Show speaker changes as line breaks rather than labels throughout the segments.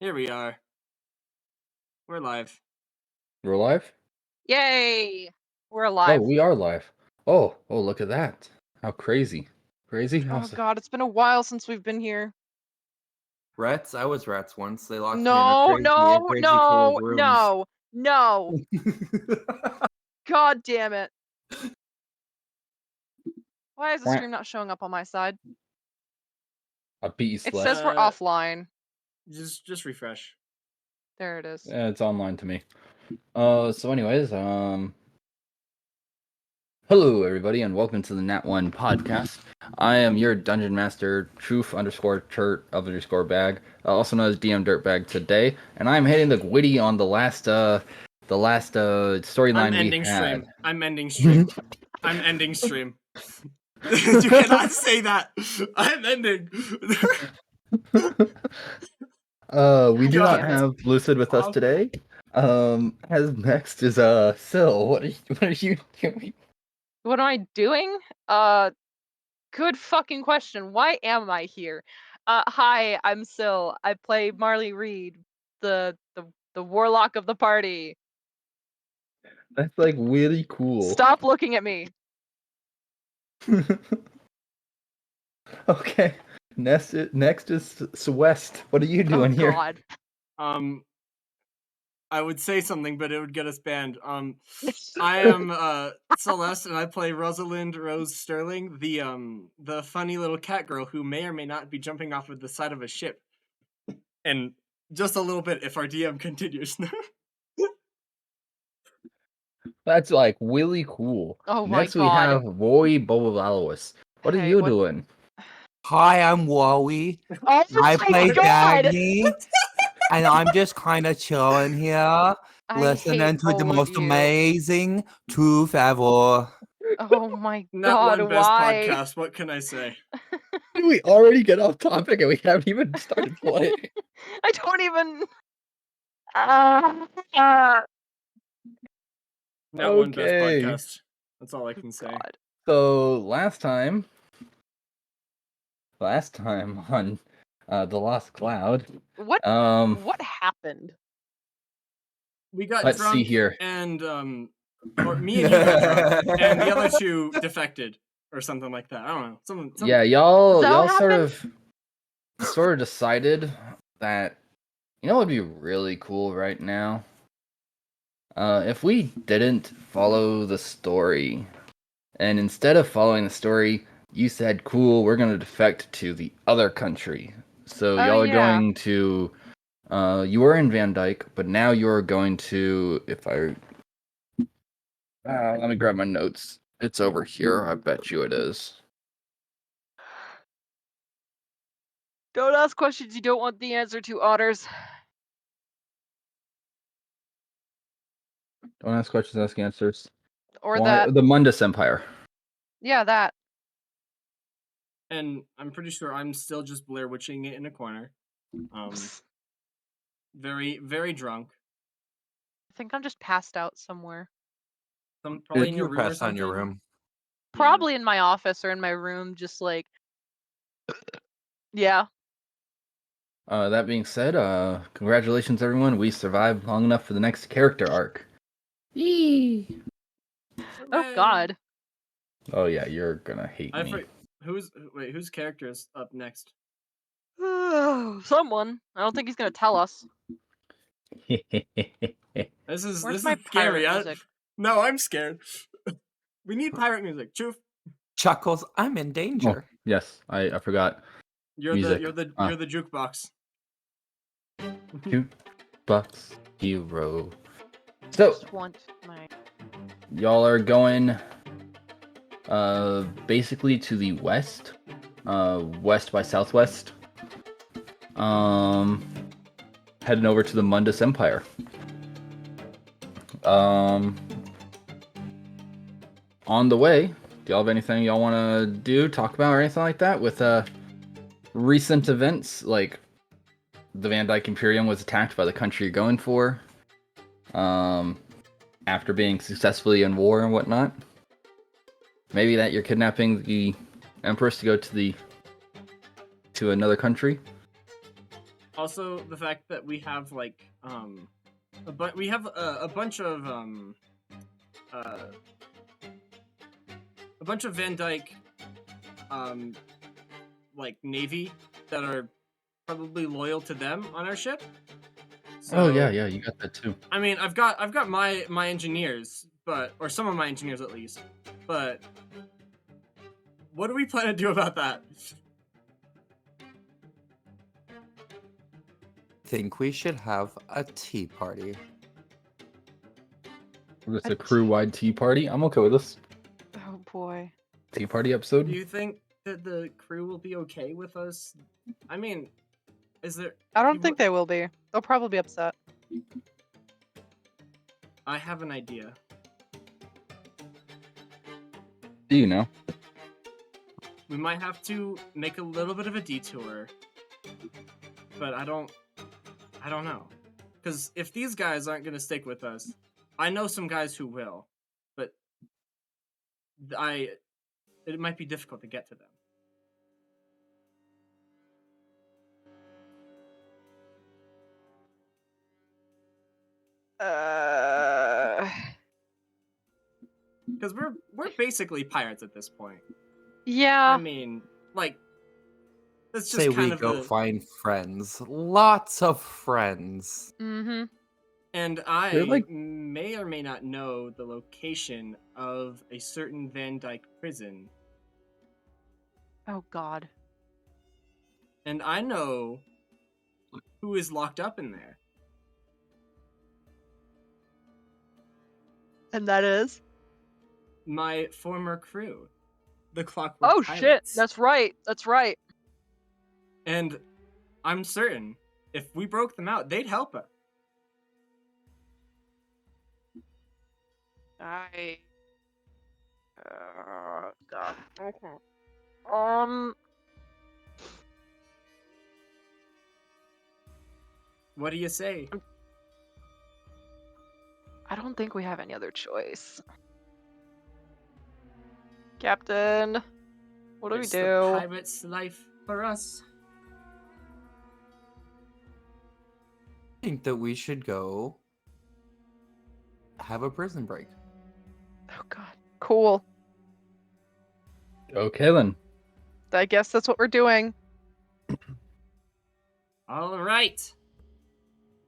Here we are. We're live.
We're live?
Yay! We're
Oh,
alive.
we are live. Oh, look at that. How crazy. Crazy?
Oh god, it's been a while since we've been here.
Rats? I was rats once. They locked me in a
No,
crazy full of rooms.
no. God damn it. Why is the
Quack.
stream not showing up on my side?
I beat you,
It
Celeste.
says we're offline.
Just refresh.
There it is.
Yeah, it's online to me. So anyways, hello everybody and welcome to the Nat 1 podcast. I am your Dungeon Master, Truth_Churt_Bag, also known as DM Dirtbag today, and I'm hitting the witty on the last storyline we had.
I'm ending stream. I'm ending stream. You cannot say that. I'm ending.
We do not have Lucid with us today. As next is Syl. What are you doing?
What am I doing? Good fucking question. Why am I here? Hi, I'm Syl. I play Marley Reed, the warlock of the party.
That's like really cool.
Stop looking at me.
Okay. Next is Celeste. What are you doing here?
God.
I would say something, but it would get us banned. I am Celeste, and I play Rosalind Rose Sterling, the funny little cat girl who may or may not be jumping off of the side of a ship. And just a little bit if our DM continues.
That's like really cool.
Oh my
Next we
god.
have Rori Bobolalois. What are
Hey,
you
what-
doing?
Hi, I'm Wally.
Oh
I
my
play
god!
Dagny, and I'm just kind of chilling here,
I
listening
hate
to the
all of
most
you.
amazing truth ever.
Oh my
Not
god,
one best
why?
podcast. What can I say?
Did we already get off topic and we haven't even started playing?
I don't even.
Not one best
Okay.
podcast. That's all I can say.
God.
So last time on The Lost Cloud.
What happened?
We got
Let's
drunk
see here.
and or me and you got drunk, and the other two defected or something like that. I don't know. Something.
Yeah, y'all
Does that
y'all
happen?
sort of decided that what'd be really cool right now? If we didn't follow the story, and instead of following the story, you said, "Cool, we're gonna defect to the other country." So
Oh,
y'all are
yeah.
going to. You were in Van Dyke, but now you're going to. If I. Let me grab my notes. It's over here. I bet you it is.
Don't ask questions you don't want the answer to, Otters.
Don't ask questions, ask answers.
Or
Why
that.
the Mundus Empire?
Yeah, that.
And I'm pretty sure I'm still just Blair Witching it in a corner. Very, very drunk.
I think I'm just passed out somewhere.
Probably in your
You
room or
passed on
something.
your room.
Probably in my office or in my room, just like. Yeah.
That being said, congratulations everyone. We survived long enough for the next character arc. Yee!
Oh god.
Oh yeah, you're gonna hate me.
Whose character is up next?
Someone. I don't think he's gonna tell us.
This is
Where's my
scary.
pirate music?
No, I'm scared. We need pirate music. Truth.
Chuckles, I'm in danger.
Oh, yes, I forgot.
You're
Music.
the jukebox.
Jukebox hero. So
Just want my.
y'all are going basically to the west. West by southwest. Heading over to the Mundus Empire. On the way, do y'all have anything y'all want to do, talk about, or anything like that with recent events? Like the Van Dyke Imperium was attacked by the country you're going for, after being successfully in war and whatnot. Maybe that you're kidnapping the Empress to go to another country.
Also, the fact that we have like we have a bunch of uh, Van Dyke like Navy that are probably loyal to them on our ship.
Oh yeah,
So,
yeah, you got that too.
I mean, I've got my engineers, or some of my engineers at least. But what do we plan to do about that?
Think we should have a tea party.
Just a crew-wide tea party. I'm okay with this
Oh boy.
tea party episode.
Do you think that the crew will be okay with us? I mean, is there?
I don't think they will be. They'll probably be upset.
I have an idea.
Do you know?
We might have to make a little bit of a detour, but I don't know. Because if these guys aren't going to stick with us, I know some guys who will, but it might be difficult to get to them. Because we're basically pirates at this point.
Yeah.
I mean, like, that's just
Say
kind
we
of
go find friends. Lots of friends.
Mm-hmm.
And I
like-
may or may not know the location of a certain Van Dyke prison.
Oh God.
And I know who is locked up in there.
And that is?
My former crew, the Clockwork
Oh
Pilots.
shit! That's right. That's right.
And I'm certain if we broke them out, they'd help us.
God. Okay.
What do you say?
I don't think we have any other choice. Captain, what do we
It's
do?
the pirate's life for us.
I think that we should go have a prison break.
Oh God. Cool.
Okay then.
I guess that's what we're doing.
All right.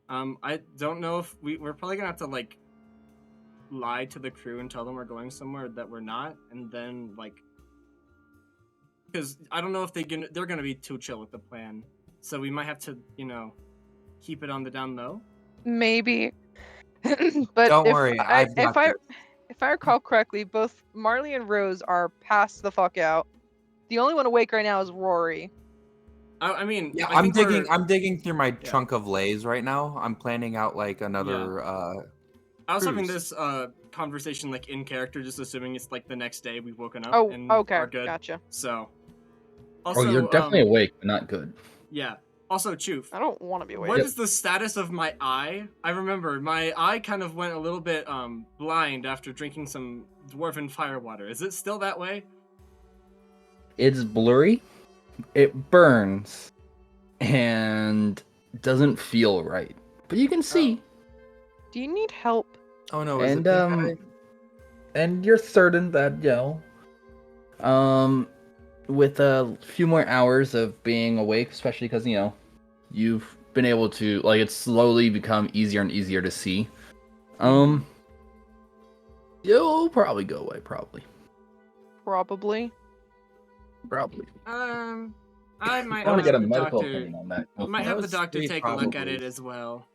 I don't know if we're probably gonna have to like lie to the crew and tell them we're going somewhere that we're not, and then like, because I don't know if they're gonna be too chill with the plan, so we might have to keep it on the down low.
Maybe. But
Don't worry,
if I recall correctly, both Marley and Rose are passed the fuck out. The only one awake right now is Rory.
I mean,
Yeah,
I think
I'm digging through my trunk of lays right now. I'm planning out like another
I was having
cruise.
this conversation like in character, just assuming it's like the next day we've woken up
Oh,
and
okay,
are good.
gotcha.
So, also,
Oh, you're definitely awake, but not good.
Yeah. Also, Choof,
I don't want to be awake.
what is the status of my eye? I remember my eye kind of went a little bit blind after drinking some dwarven firewater. Is it still that way?
It's blurry, it burns, and doesn't feel right. But you can see.
Do you need help?
Oh no, is
And
it pink eye?
and you're certain that, with a few more hours of being awake, especially because, you've been able to, like, it's slowly become easier and easier to see. You'll probably go away, probably.
Probably.
I might
I want to
have
get a
the
medical
doctor.
opinion on that.
I might have the doctor
three
take a look at
probably.
it as well.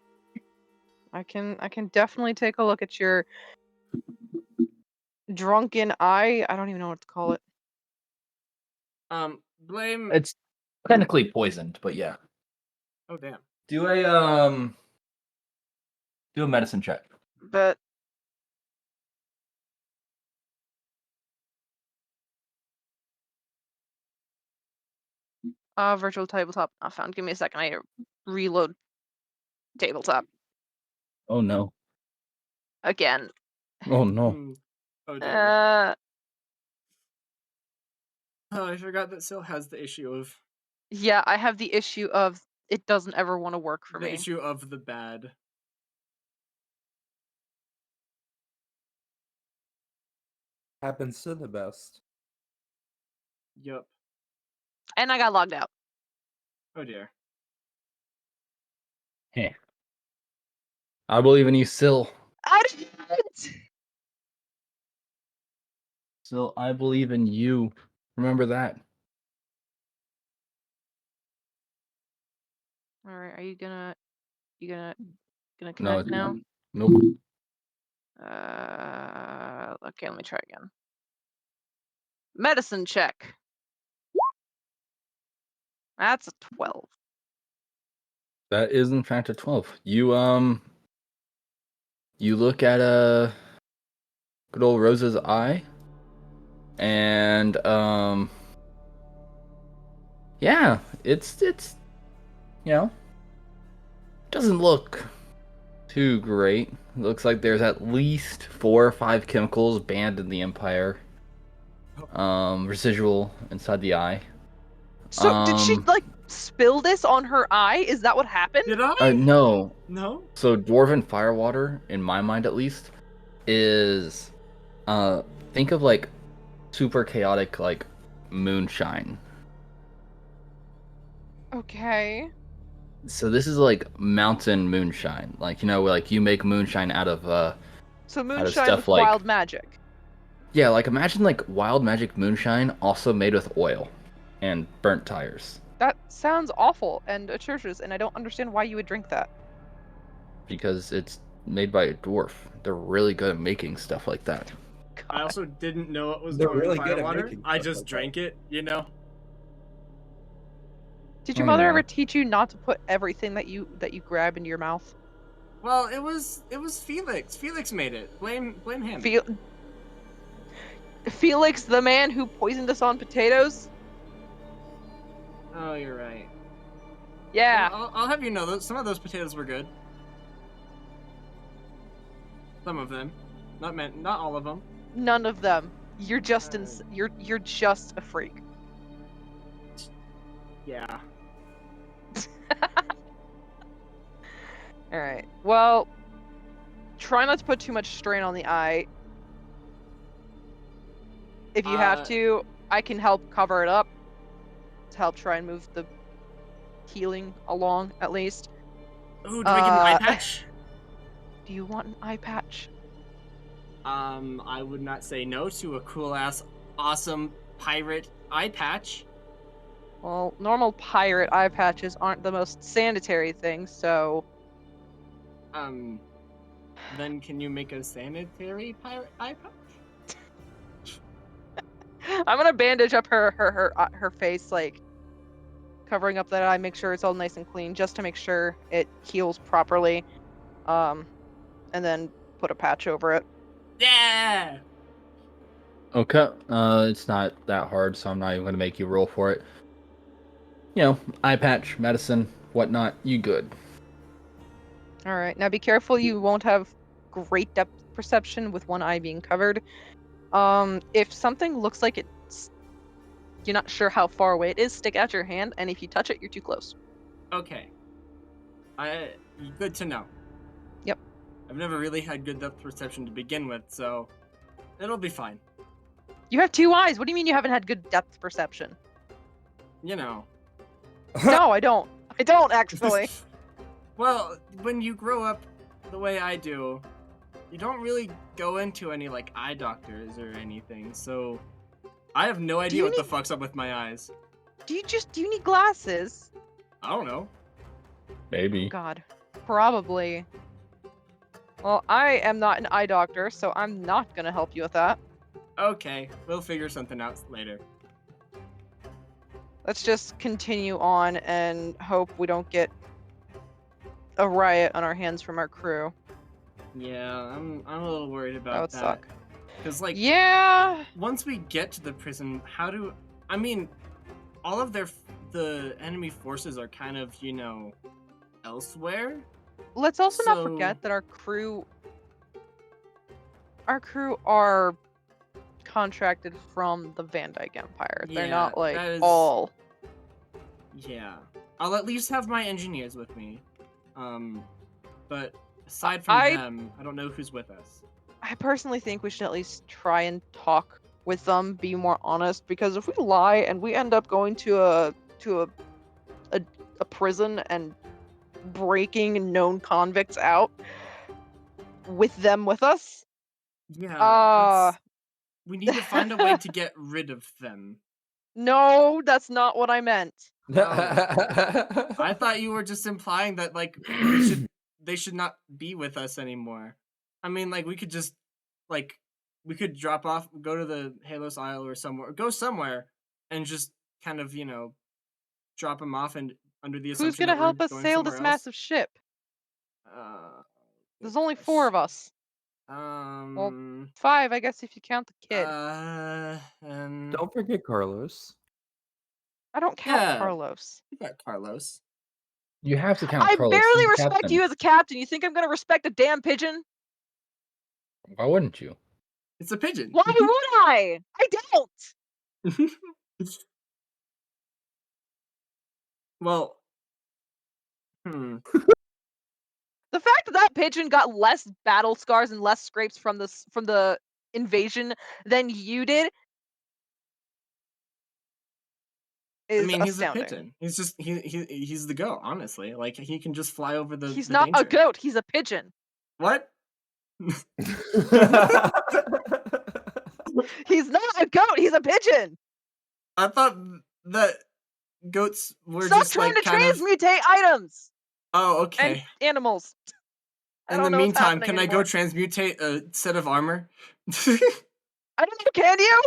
I can definitely take a look at your drunken eye. I don't even know what to call it.
Blame.
It's technically poisoned, but yeah.
Oh damn.
Do a medicine check.
But virtual tabletop not found. Give me a second. I need to reload tabletop
Oh no.
again.
Oh no.
Oh dear.
Uh,
Oh, I forgot that Syl has the issue of.
yeah, I have the issue of it doesn't ever want to work for
The
me.
issue of the bad.
Happens to the best.
Yup.
And I got logged out.
Oh dear.
Hey. I believe in you, Syl.
I didn't.
Syl, I believe in you. Remember that.
All right, are you gonna
No,
connect
it's
now?
not. Nope.
Okay, let me try again. Medicine check. That's a 12.
That is in fact a 12. You look at good old Rose's eye, and yeah, it's you know, doesn't look too great. It looks like there's at least 4 or 5 chemicals banned in the Empire. Residual inside the eye.
So did she like spill this on her eye? Is that what happened?
Did I?
No.
No?
So dwarven firewater, in my mind at least, is think of like super chaotic like moonshine.
Okay.
So this is like mountain moonshine. Like, you know, like you make moonshine out of
So
out of
moonshine
stuff
with
like
wild magic.
yeah, like imagine like wild magic moonshine also made with oil and burnt tires.
That sounds awful and atrocious, and I don't understand why you would drink that.
Because it's made by a dwarf. They're really good at making stuff like that.
I
God.
also didn't know it was
They're
dwarven
really good at
firewater.
making
I
stuff
just
like that.
drank it, you know?
Did your
Oh,
mother
yeah.
ever teach you not to put everything that you grab into your mouth?
Well, it was Felix. Felix made it. Blame him.
Felix, the man who poisoned us on potatoes?
Oh, you're right.
Yeah.
Well, I'll have you know, some of those potatoes were good. Some of them, not all of them.
None of them. You're just you're just a freak.
Yeah.
All right. Well, try not to put too much strain on the eye. If you have to, I can help cover it up to help try and move the healing along at least.
Ooh, do I get an eye patch?
Do you want an eye patch?
I would not say no to a cool ass, awesome pirate eye patch.
Well, normal pirate eye patches aren't the most sanitary thing, so
Then can you make a sanitary pirate eye patch?
I'm gonna bandage up her face, like covering up that eye, make sure it's all nice and clean, just to make sure it heals properly. And then put a patch over it.
Yeah.
Okay. It's not that hard, so I'm not even gonna make you roll for it. You know, eye patch, medicine, whatnot, you good.
All right, now be careful you won't have great depth perception with one eye being covered. If something looks like you're not sure how far away it is, stick out your hand, and if you touch it, you're too close.
Okay. Good to know.
Yep.
I've never really had good depth perception to begin with, so it'll be fine.
You have 2 eyes. What do you mean you haven't had good depth perception?
You know.
No, I don't. I don't actually.
Well, when you grow up the way I do, you don't really go into any like eye doctors or anything, so I have no idea what the fuck's up with my eyes.
Do you need glasses?
I don't know.
Maybe.
God, probably. Well, I am not an eye doctor, so I'm not gonna help you with that.
Okay, we'll figure something out later.
Let's just continue on and hope we don't get a riot on our hands from our crew.
Yeah, I'm a little worried about
That would suck.
Because like,
Yeah.
once we get to the prison, all of the enemy forces are kind of, you know, elsewhere.
Let's also not forget that our crew are contracted from the Van Dyke Empire. They're not like all.
Yeah. I'll at least have my engineers with me. But aside from them, I don't know who's with us.
I personally think we should at least try and talk with them, be more honest, because if we lie and we end up going to a prison and breaking known convicts out with them with us,
Yeah, we need to find a way to get rid of them.
No, that's not what I meant.
I thought you were just implying that like they should not be with us anymore. I mean, like we could just like we could drop off, go to the Halos Isle or somewhere, go somewhere, and just kind of drop them off and under the assumption
Who's gonna
that
help
we're
us
going
sail
somewhere
this
else.
massive ship? There's only 4 of us. Well, 5, I guess, if you count the kid.
Don't forget Carlos.
I don't count Carlos.
You got Carlos.
You have to count
I
Carlos.
barely
He's the
respect
captain.
you as a captain. You think I'm gonna respect a damn pigeon?
Why wouldn't you?
It's a pigeon.
Why would I? I don't.
Well,
The fact that that pigeon got less battle scars and less scrapes from the invasion than you did is
he's
astounding.
a pigeon. He's just he's the goat, honestly. Like he can just fly over the
He's
the
not
danger.
a goat, he's a pigeon.
What?
He's not a goat, he's a pigeon.
I thought that goats were
Stop
just
trying
like
to
kind of
transmutate items
Oh, okay.
and animals.
In the meantime, can I go transmutate a set of armor?
I don't know, can you?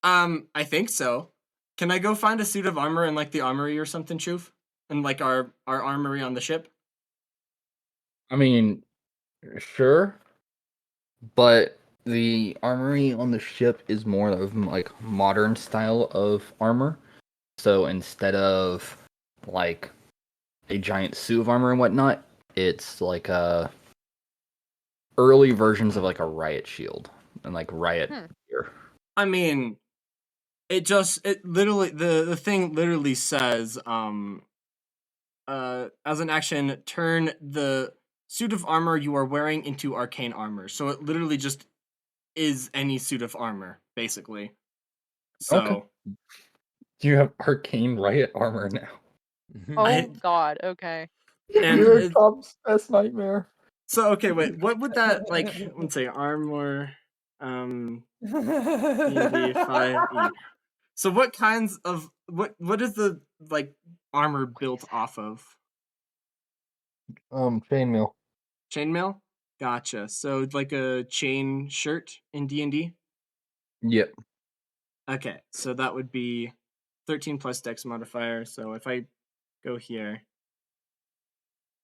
I think so. Can I go find a suit of armor in like the armory or something, Choof? In like our armory on the ship?
I mean, sure, but the armory on the ship is more of like modern style of armor. So instead of like a giant suit of armor and whatnot, it's like early versions of like a riot shield and like riot gear.
I mean, it literally the thing literally says as an action, turn the suit of armor you are wearing into arcane armor. So it literally just is any suit of armor, basically. So
Okay. You have arcane riot armor now.
Oh god, okay.
And
you're Tom's best nightmare.
So okay, wait, what would that like let's say armor D&D 5e. So what kinds of what is the like armor built off of?
Chainmail.
Chainmail? Gotcha. So like a chain shirt in D&D?
Yep.
Okay, so that would be 13 plus dex modifier. So if I go here,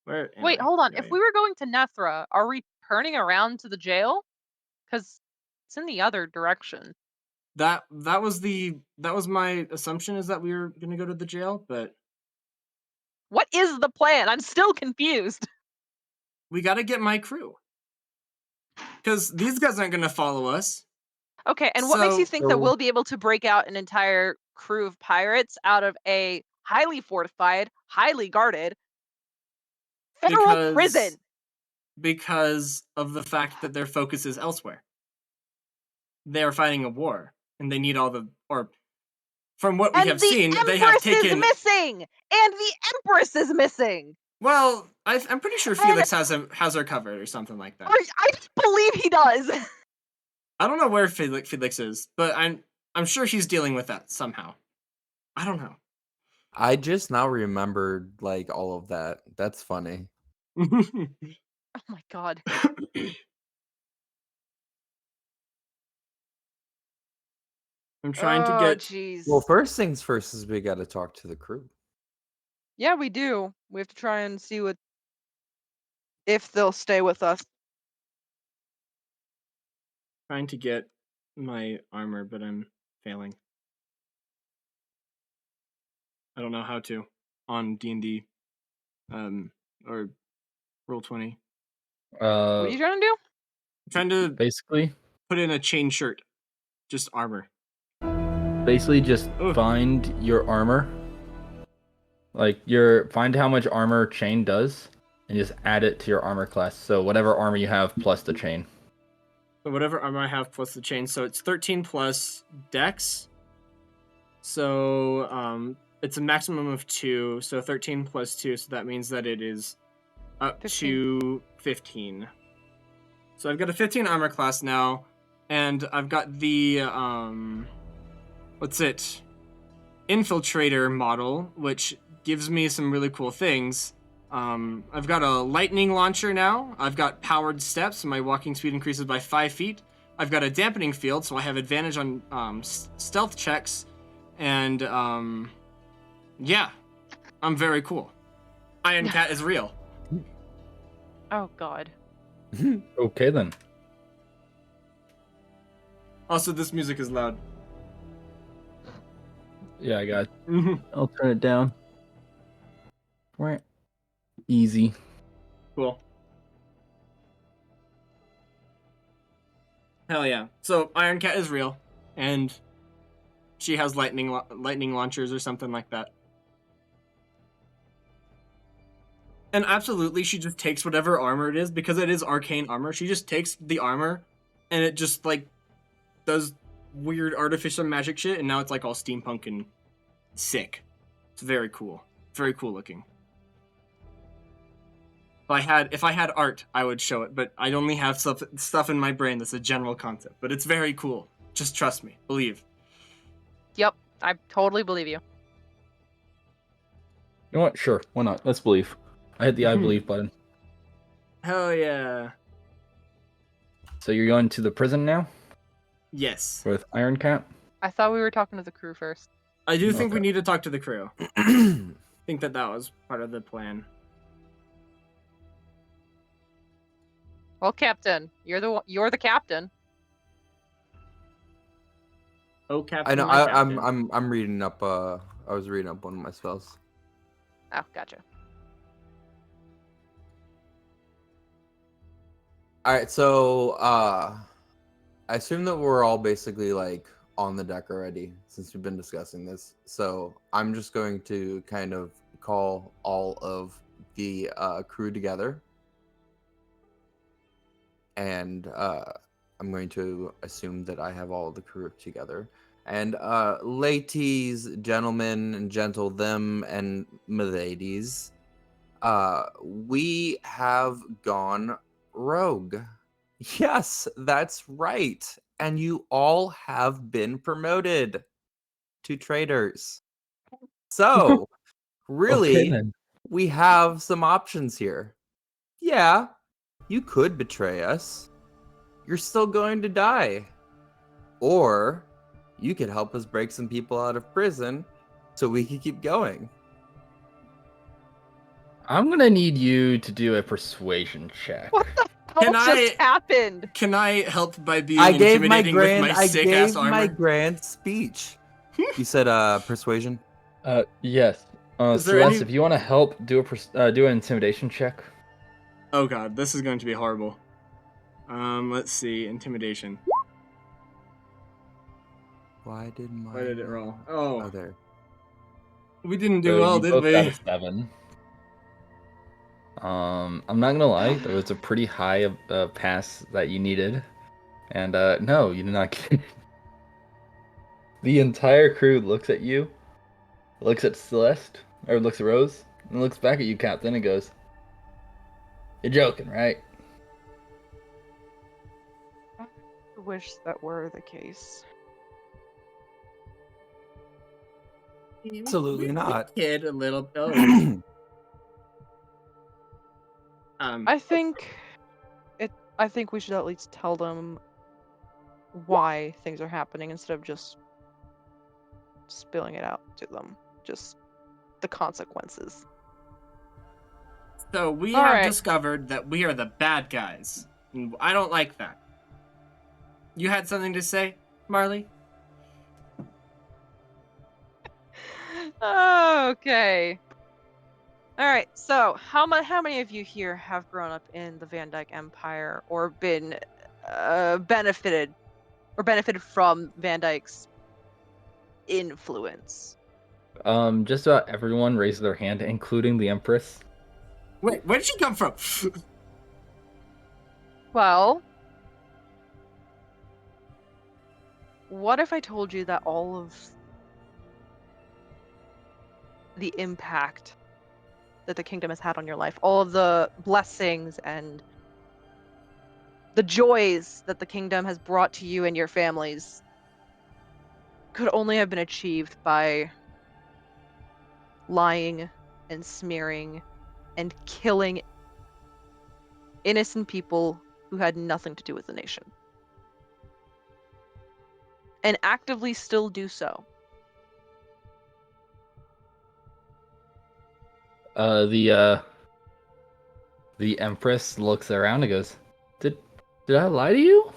Wait, hold on. If we were going to Nethra, are we turning around to the jail? Because it's in the other direction.
That was my assumption, is that we were gonna go to the jail, but
what is the plan? I'm still confused.
We gotta get my crew, because these guys aren't gonna follow us.
Okay, and what makes you think that we'll be able to break out an entire crew of pirates out of a highly fortified, highly guarded federal prison?
Because of the fact that their focus is elsewhere. They are fighting a war, and they need all the from what we have seen, they have taken.
And the Empress is missing, and the Empress is missing.
Well, I'm pretty sure Felix has her covered or something like that.
I believe he does.
I don't know where Felix is, but I'm sure he's dealing with that somehow. I don't know.
I just now remembered like all of that. That's funny.
Oh my god.
I'm trying to get.
Geez.
Well, first things first is we got to talk to the crew.
Yeah, we do. We have to try and see if they'll stay with us.
Trying to get my armor, but I'm failing. I don't know how to on D&D, or Roll20.
What are you trying to do?
I'm trying to
basically
put in a chain shirt, just armor.
Basically, just find your armor Like find how much armor chain does, and just add it to your armor class. So whatever armor you have plus the chain.
So whatever armor I have plus the chain. So it's 13 plus Dex. So it's a maximum of 2. So 13 plus 2. So that means that it is up
15.
to 15. So I've got a 15 armor class now, and I've got the Infiltrator model, which gives me some really cool things. I've got a lightning launcher now. I've got powered steps, so my walking speed increases by 5 feet. I've got a dampening field, so I have advantage on stealth checks. And yeah, I'm very cool. Iron Cat is real.
Oh God.
Okay then.
Also, this music is loud.
Yeah, I got it. I'll turn it down. Right. Easy.
Cool. Hell yeah. So Iron Cat is real, and she has lightning launchers or something like that. And absolutely, she just takes whatever armor it is, because it is arcane armor. She just takes the armor, and it just, like, does weird artificial magic shit, and now it's, like, all steampunk and sick. It's very cool. Very cool looking. If I had art, I would show it, but I only have stuff in my brain that's a general concept. But it's very cool. Just trust me. Believe.
Yep, I totally believe you.
You know what? Sure. Why not? Let's believe. I hit the I believe button.
Hell yeah.
So you're going to the prison now
Yes.
with Iron Cat?
I thought we were talking to the crew first.
I do think we
Okay.
need to talk to the crew. I think that was part of the plan.
Well, Captain, you're the captain.
Oh, Captain.
I know.
My Captain.
I'm reading up. I was reading up one of my spells.
Oh, gotcha.
All right. So I assume that we're all basically like on the deck already since we've been discussing this. So I'm just going to kind of call all of the crew together, and I'm going to assume that I have all of the crew together. And ladies, gentlemen, and gentle them and miladies, we have gone rogue. Yes, that's right. And you all have been promoted to traitors. So, really,
Okay then.
we have some options here. Yeah, you could betray us. You're still going to die. Or you could help us break some people out of prison so we can keep going.
I'm gonna need you to do a persuasion check.
What the hell just happened?
Can I help by being
I gave my
intimidating with my sick ass armor?
my grand speech. You said persuasion?
Yes.
Is there
Celeste,
any-
if you want to help, do an intimidation check.
Oh god, this is going to be horrible. Let's see, intimidation.
Why did
it roll?
Oh,
Oh,
there.
we didn't do
So
well,
you
did
both got
we?
a 7. I'm not gonna lie, there was a pretty high pass that you needed, and no, you did not get it. The entire crew looks at you, looks at Celeste, or looks at Rose, and looks back at you, Captain, and goes, "You're joking, right?"
I wish that were the case.
Absolutely not.
Kid, a little. Oh.
I think we should at least tell them why things are happening instead of just spilling it out to them. Just the consequences.
So we
All
have
right.
discovered that we are the bad guys. And I don't like that. You had something to say, Marley?
Okay. All right. So, how many of you here have grown up in the Van Dyke Empire or been benefited from Van Dyke's influence?
Just about everyone raised their hand, including the Empress.
Wait, where did she come from?
Well, what if I told you that all of the impact that the kingdom has had on your life, all of the blessings and the joys that the kingdom has brought to you and your families could only have been achieved by lying and smearing and killing innocent people who had nothing to do with the nation. And actively still do so.
The Empress looks around and goes, "Did I lie to you?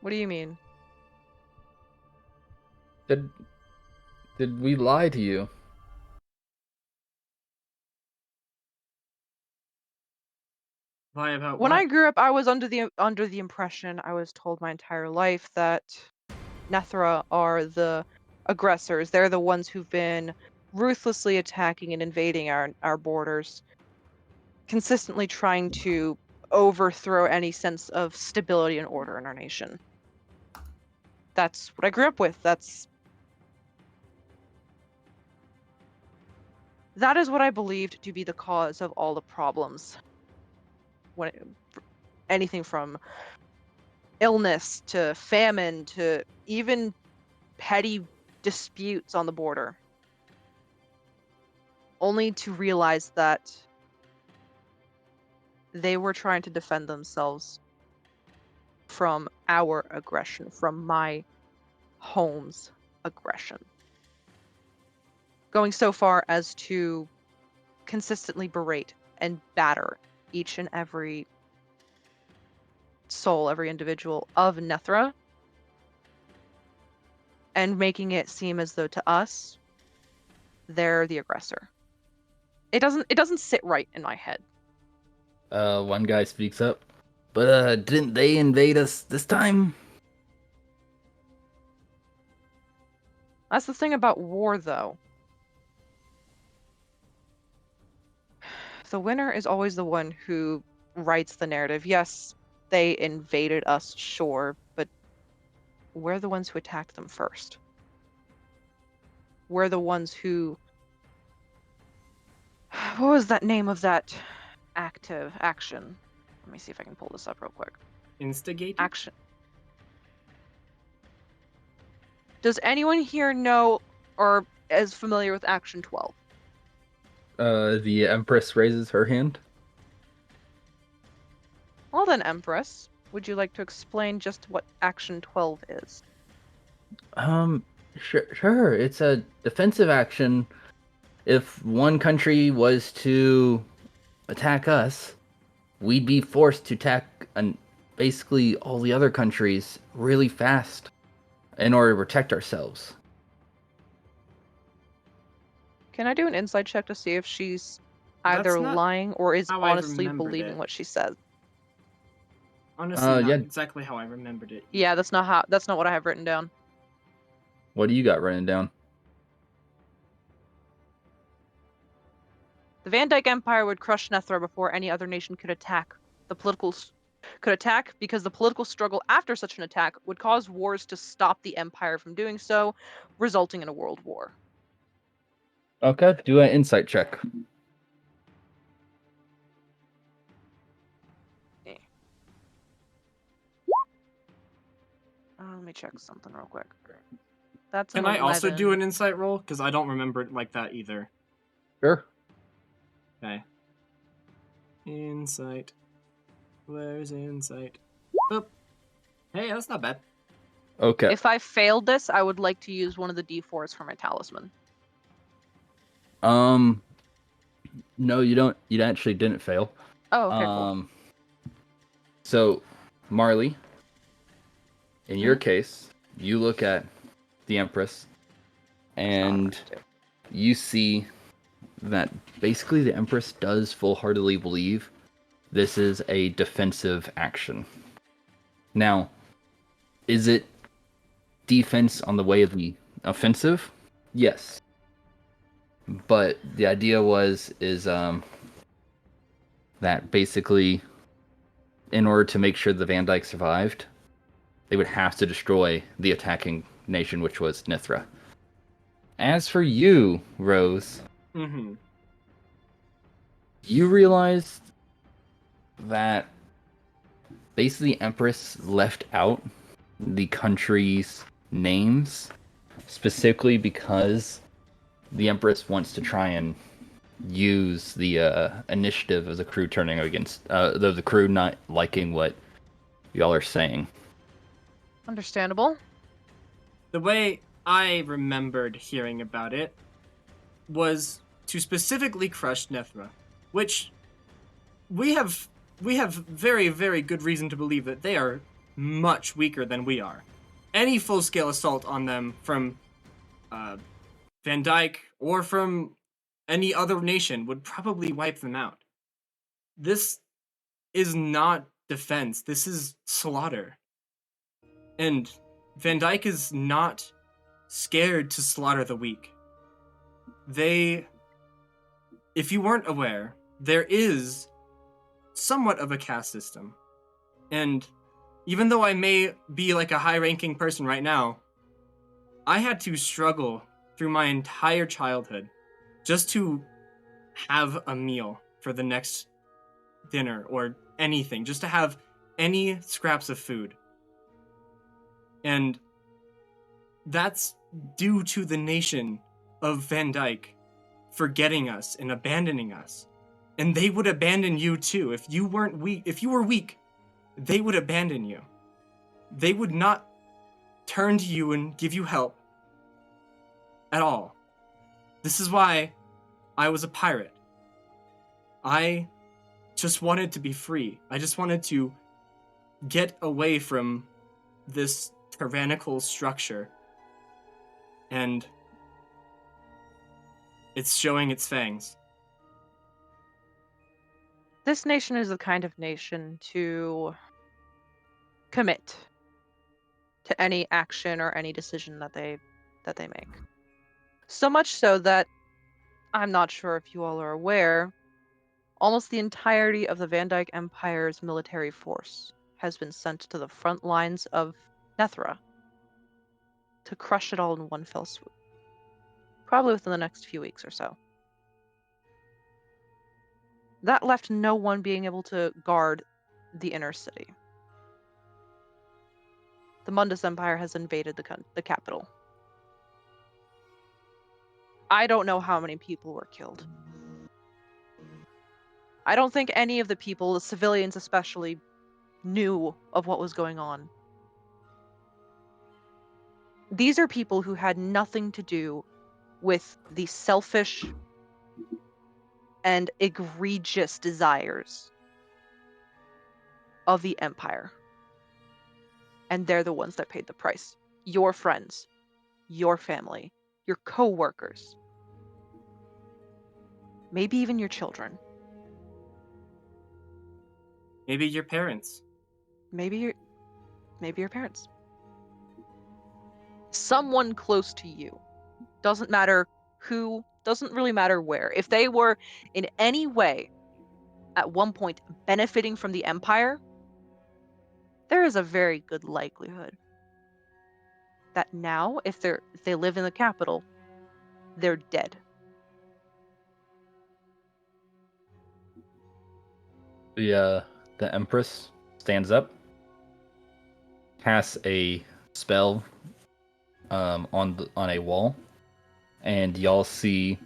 What do you mean?
Did we lie to you?"
Lie about
When
what?
I grew up, I was under the impression, I was told my entire life, that Nethra are the aggressors. They're the ones who've been ruthlessly attacking and invading our borders, consistently trying to overthrow any sense of stability and order in our nation. That's what I grew up with. That is what I believed to be the cause of all the problems. Anything from illness to famine to even petty disputes on the border. Only to realize that they were trying to defend themselves from our aggression, from my home's aggression. Going so far as to consistently berate and batter each and every soul, every individual of Nethra, and making it seem as though to us, they're the aggressor. It doesn't sit right in my head.
One guy speaks up. But didn't they invade us this time?
That's the thing about war, though. The winner is always the one who writes the narrative. Yes, they invaded us, sure, but we're the ones who attacked them first. We're the ones who... What was that name of that action? Let me see if I can pull this up real quick.
Instigate?
Action. Does anyone here know or is familiar with Action 12?
The Empress raises her hand.
Well then, Empress, would you like to explain just what Action 12 is?
Sure. It's a defensive action. If one country was to attack us, we'd be forced to attack basically all the other countries really fast in order to protect ourselves.
Can I do an insight check to see if she's either
That's not
lying or is
how I
honestly
remembered
believing
it.
what she says?
Honestly, not
Yeah.
exactly how I remembered it.
Yeah, that's not what I have written down.
What do you got written down?
The Van Dyke Empire would crush Nethra before any other nation could attack. Because the political struggle after such an attack would cause wars to stop the empire from doing so, resulting in a world war.
Okay, do an insight check.
Let me check something real quick. That's an
Can I also do
11.
an insight roll? Because I don't remember it like that either.
Sure.
Okay. Insight. Where's insight? Boop. Hey, that's not bad.
Okay.
If I failed this, I would like to use one of the D4s for my talisman.
No, you don't. You actually didn't fail.
Oh, okay, cool.
So, Marley, in your case, you look at the Empress, and you see that basically the Empress does full-heartedly believe this is a defensive action. Now, is it defense on the way of the offensive, yes. But the idea is that basically, in order to make sure the Van Dyke survived, they would have to destroy the attacking nation, which was Nithra. As for you, Rose,
Mm-hmm.
you realized that basically the Empress left out the country's names, specifically because the Empress wants to try and use the initiative of the crew turning against the crew not liking what y'all are saying.
Understandable.
The way I remembered hearing about it was to specifically crush Nethra, which we have very, very good reason to believe that they are much weaker than we are. Any full-scale assault on them from Van Dyke or from any other nation would probably wipe them out. This is not defense. This is slaughter. And Van Dyke is not scared to slaughter the weak. If you weren't aware, there is somewhat of a caste system. And even though I may be like a high-ranking person right now, I had to struggle through my entire childhood just to have a meal for the next dinner or anything, just to have any scraps of food. And that's due to the nation of Van Dyke forgetting us and abandoning us. And they would abandon you too. If you were weak, they would abandon you. They would not turn to you and give you help at all. This is why I was a pirate. I just wanted to be free. I just wanted to get away from this tyrannical structure. And it's showing its fangs.
This nation is the kind of nation to commit to any action or any decision that they make. So much so that I'm not sure if you all are aware, almost the entirety of the Van Dyke Empire's military force has been sent to the front lines of Nethra to crush it all in one fell swoop. Probably within the next few weeks or so. That left no one being able to guard the inner city. The Mundus Empire has invaded the capital. I don't know how many people were killed. I don't think any of the people, the civilians especially, knew of what was going on. These are people who had nothing to do with the selfish and egregious desires of the Empire. And they're the ones that paid the price. Your friends, your family, your co-workers, maybe even your children.
Maybe your parents.
Maybe your parents. Someone close to you. Doesn't matter who, doesn't really matter where. If they were in any way at one point benefiting from the Empire, there is a very good likelihood that now, if they live in the capital, they're dead.
The Empress stands up, casts a spell on a wall, and y'all see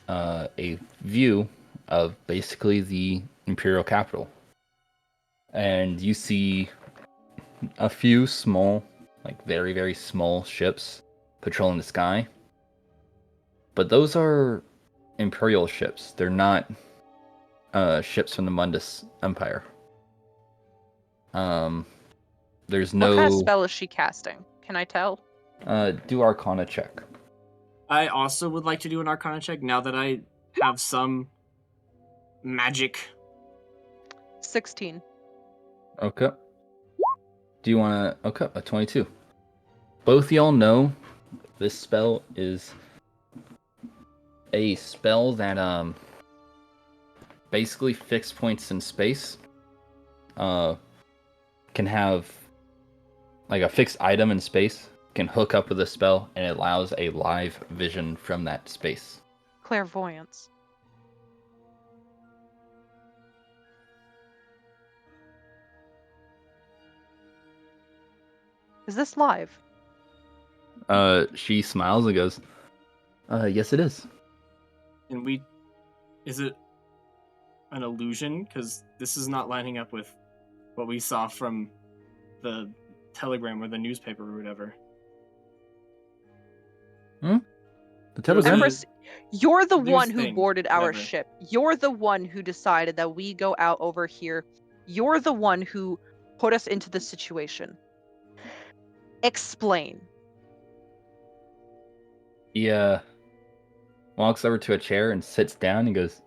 a view of basically the Imperial capital. And you see a few small, like very, very small ships patrolling the sky. But those are Imperial ships. They're not ships from the Mundus Empire. There's no...
What kind of spell is she casting? Can I tell?
Do Arcana check.
I also would like to do an Arcana check now that I have some magic.
16.
Okay. Do you want to... Okay, a 22. both y'all know this spell is a spell that basically fixed points in space can have like a fixed item in space can hook up with a spell and it allows a live vision from that space.
Clairvoyance. Is this live?
She smiles and goes, yes it is.
And is it an illusion? Because this is not lining up with what we saw from the telegram or the newspaper or whatever.
The telegram?
Empress, you're the
news
one who
thing,
boarded our
whatever.
ship. You're the one who decided that we go out over here. You're the one who put us into this situation. Explain.
He walks over to a chair and sits down and goes,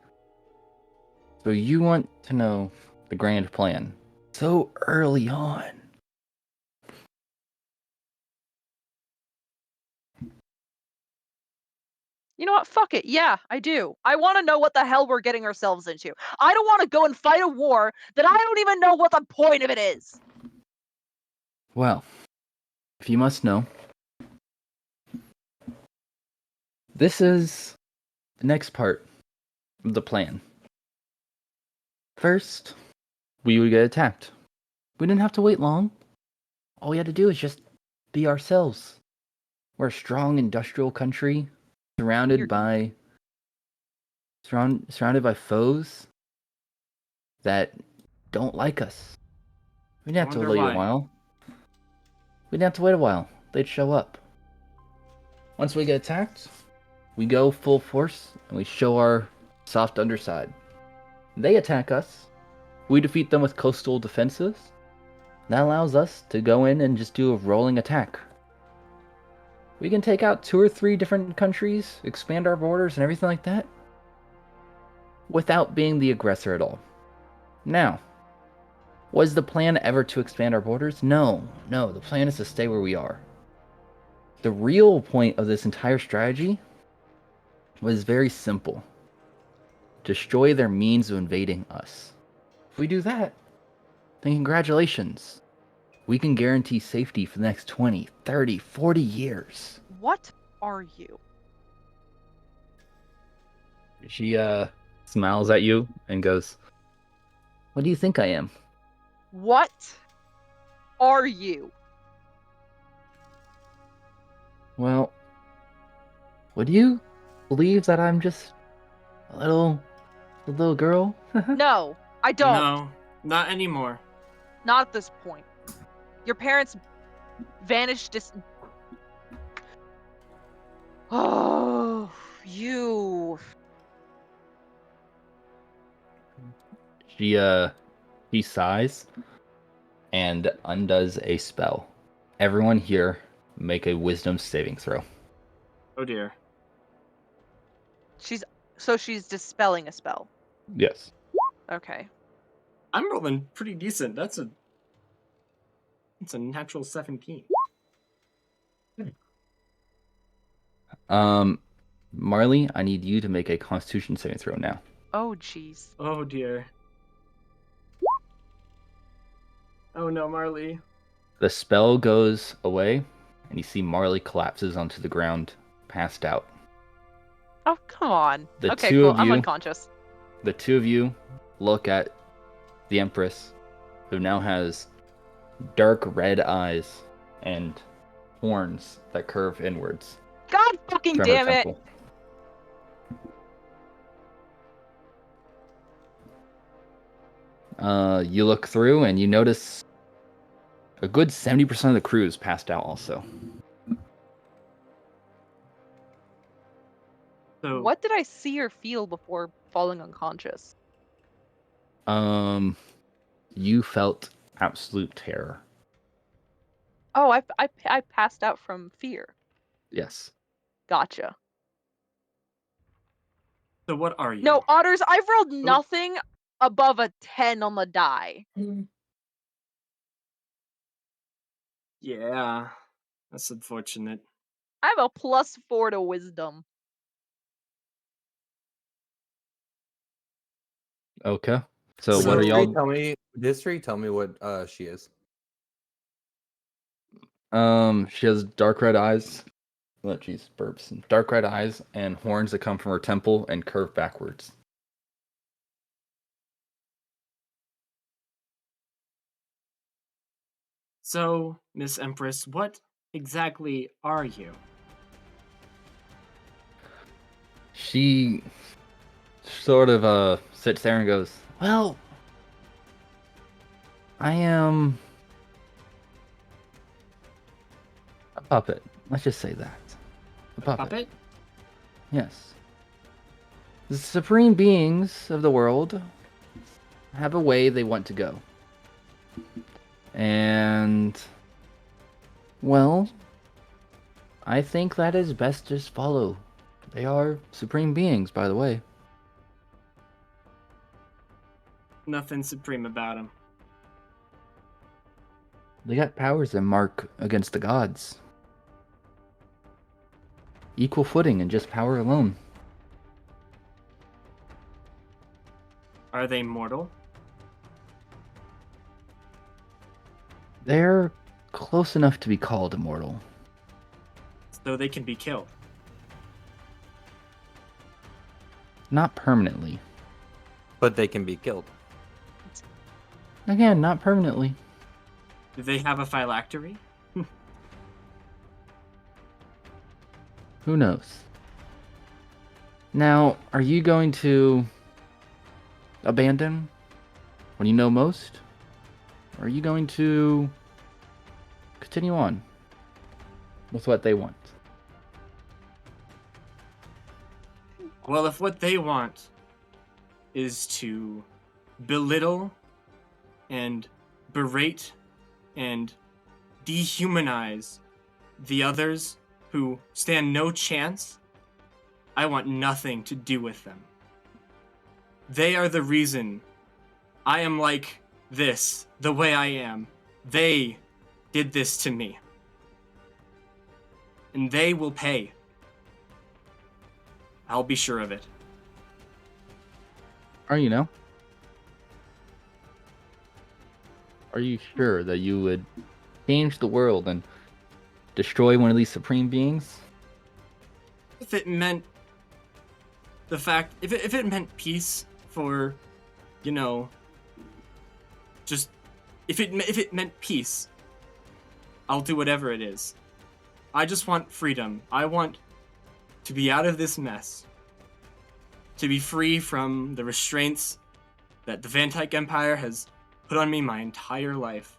so you want to know the grand plan so early on?
You know what? Fuck it. Yeah, I do. I want to know what the hell we're getting ourselves into. I don't want to go and fight a war that I don't even know what the point of it is.
Well, if you must know, this is the next part of the plan. First, we would get attacked. We didn't have to wait long. All we had to do is just be ourselves. We're a strong industrial country, surrounded by foes that don't like us. We didn't have to
Wonder
wait a
why.
while. We didn't have to wait a while. They'd show up. Once we get attacked, we go full force and we show our soft underside. They attack us. We defeat them with coastal defenses. That allows us to go in and just do a rolling attack. We can take out 2 or 3 different countries, expand our borders and everything like that, without being the aggressor at all. Now, was the plan ever to expand our borders? No, the plan is to stay where we are. The real point of this entire strategy was very simple. Destroy their means of invading us. If we do that, then congratulations. We can guarantee safety for the next 20, 30, 40 years.
What are you?
She smiles at you and goes, what do you think I am?
What are you?
Well, would you believe that I'm just a little girl?
No, I don't.
No, not anymore.
Not at this point. Your parents vanished. Oh, you.
She sighs and undoes a spell. Everyone here make a wisdom saving throw.
Oh dear.
She's dispelling a spell.
Yes.
Okay.
I'm rolling pretty decent. That's a natural 17.
Marley, I need you to make a Constitution saving throw now.
Oh jeez.
Oh dear. Oh no, Marley.
The spell goes away, and you see Marley collapses onto the ground, passed out.
Oh, come on.
The
Okay,
two
cool.
of
I'm
you-
unconscious.
The two of you look at the Empress, who now has dark red eyes and horns that curve inwards
God fucking
from
damn
her
it.
temple. You look through and you notice a good 70% of the crew is passed out also.
So
What did I see or feel before falling unconscious?
You felt absolute terror.
Oh, I passed out from fear.
Yes.
Gotcha.
So what are you?
No, Otters, I've rolled nothing above a 10 on the die.
Yeah. That's unfortunate.
I have a +4 to wisdom.
Okay. So
So-
what are
History,
y'all?
tell me what she is.
She has dark red eyes. Oh, jeez, burps. Dark red eyes and horns that come from her temple and curve backwards.
So, Miss Empress, what exactly are you?
She sort of sits there and goes, "Well, I am a puppet. Let's just say that. A puppet.
Puppet?
Yes. The supreme beings of the world have a way they want to go. And, well, I think that is best just follow. They are supreme beings, by the way.
Nothing supreme about him.
They got powers that mark against the gods. Equal footing and just power alone.
Are they mortal?
They're close enough to be called immortal.
So they can be killed.
Not permanently.
But they can be killed.
Again, not permanently.
Do they have a phylactery?
Who knows? Now, are you going to abandon when you know most? Or are you going to continue on with what they want?
Well, if what they want is to belittle and berate and dehumanize the others who stand no chance, I want nothing to do with them. They are the reason I am like this, the way I am. They did this to me. And they will pay. I'll be sure of it.
Are you now? Are you sure that you would change the world and destroy one of these supreme beings?
If it meant the fact, if it meant peace for, you know, just if it meant peace, I'll do whatever it is. I just want freedom. I want to be out of this mess. To be free from the restraints that the Van Dyke Empire has put on me my entire life.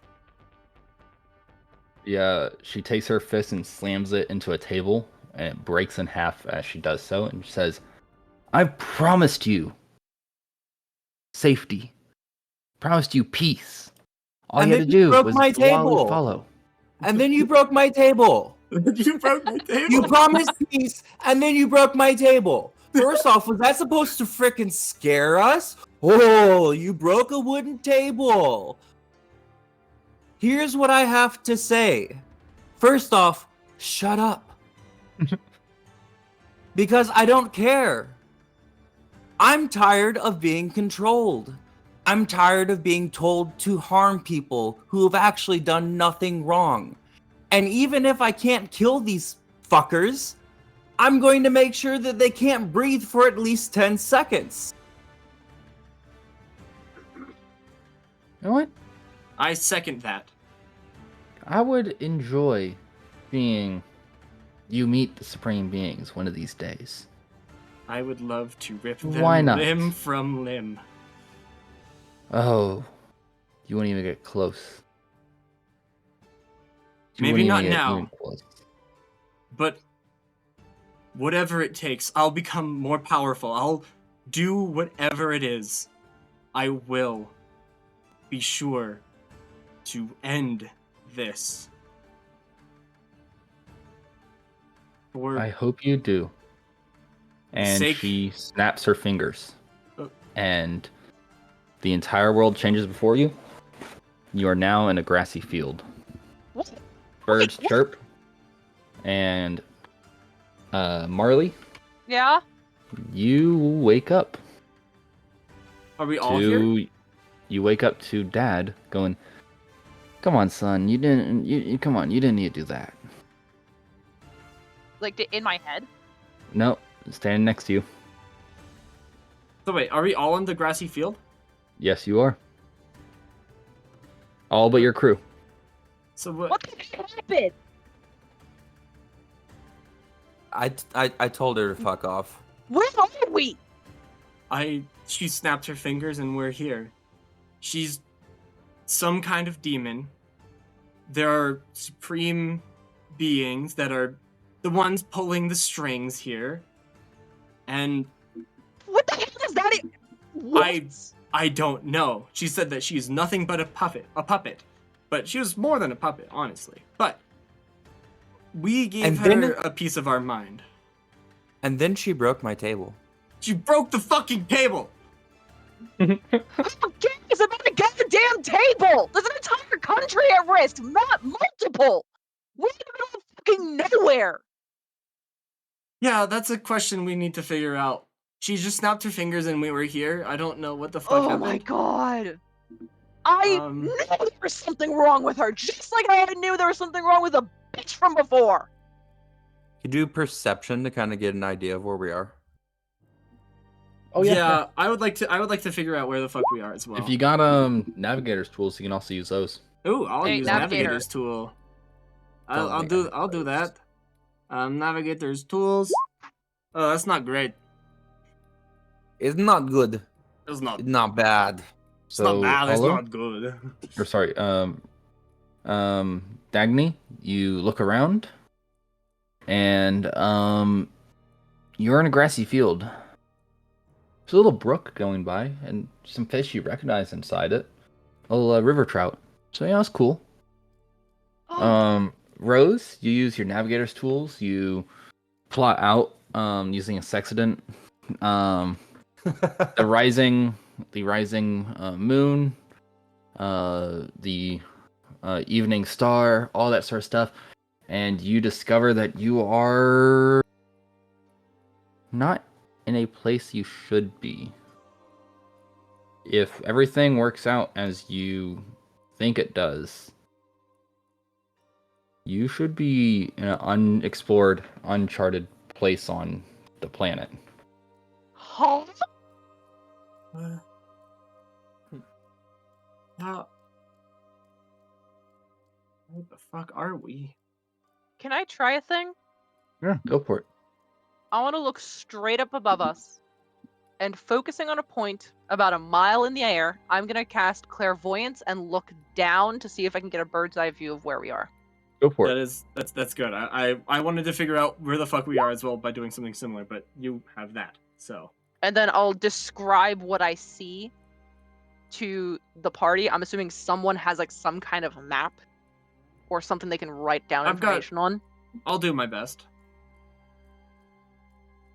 Yeah, she takes her fist and slams it into a table, and it breaks in half as she does so, and says, "I've promised you safety. Promised you peace. All
And
you
then
had to
you
do
broke
was
my
blindly
table.
follow."
And then you broke my table.
You broke my table.
You promised peace, and then you broke my table. First off, was that supposed to frickin' scare us? Oh, you broke a wooden table. Here's what I have to say. First off, shut up. Because I don't care. I'm tired of being controlled. I'm tired of being told to harm people who have actually done nothing wrong. And even if I can't kill these fuckers, I'm going to make sure that they can't breathe for at least 10 seconds.
You know what?
I second that.
I would enjoy seeing you meet the supreme beings one of these days.
I would love to rip
Why
them
not?
limb from limb.
Oh, you wouldn't even get close. You
Maybe
wouldn't
not
even get
now.
even close.
But whatever it takes, I'll become more powerful. I'll do whatever it is. I will be sure to end this.
I hope you do. And
sake-
she snaps her fingers.
Oh.
And the entire world changes before you. You are now in a grassy field.
What?
Birds
Wait, what?
chirp. And Marley,
Yeah?
you wake up
Are we all here?
you wake up to Dad going, "Come on, son, you come on, you didn't need to do that."
Like, in my head?
No, standing next to you.
So wait, are we all in the grassy field?
Yes, you are. All but your crew.
So what?
What the heck happened?
I told her to fuck off.
Where are we?
She snapped her fingers and we're here. She's some kind of demon. There are supreme beings that are the ones pulling the strings here. And
What the hell is that? What?
I don't know. She said that she's nothing but a puppet. But she was more than a puppet, honestly. But we gave her a piece of our mind.
And then she broke my table.
She broke the fucking table!
Who cares about a goddamn table? There's an entire country at risk, not multiple. We're in the middle of fucking nowhere.
Yeah, that's a question we need to figure out. She just snapped her fingers and we were here. I don't know what the fuck happened.
Oh my god. I knew there was something wrong with her, just like I knew there was something wrong with the bitch from before.
You do perception to kind of get an idea of where we are.
Oh
yeah. I would like to figure out where the fuck we are as well.
If you got navigator's tools, you can also use those.
Ooh, I'll
Hey,
use
navigator.
navigator's tool. I'll do that. Navigator's tools. Oh, that's not great.
It's not good.
It's not.
It's not bad.
It's not bad. It's
Paulo?
not good.
Or sorry, Dagny, you look around, and you're in a grassy field. There's a little brook going by, and some fish you recognize inside it. A little river trout. So yeah, it's cool. Rose, you use your navigator's tools. You plot out using a sextant the rising moon, the evening star, all that sort of stuff, and you discover that you are not in a place you should be. If everything works out as you think it does, you should be in an unexplored, uncharted place on the planet.
Huh?
How? Where the fuck are we?
Can I try a thing?
Yeah, go for it.
I want to look straight up above us, and focusing on a point about a mile in the air, I'm going to cast Clairvoyance and look down to see if I can get a bird's eye view of where we are.
Go for it.
That's good. I wanted to figure out where the fuck we are as well by doing something similar, but you have that, so.
And then I'll describe what I see to the party. I'm assuming someone has like some kind of map or something they can write down information on.
I'll do my best.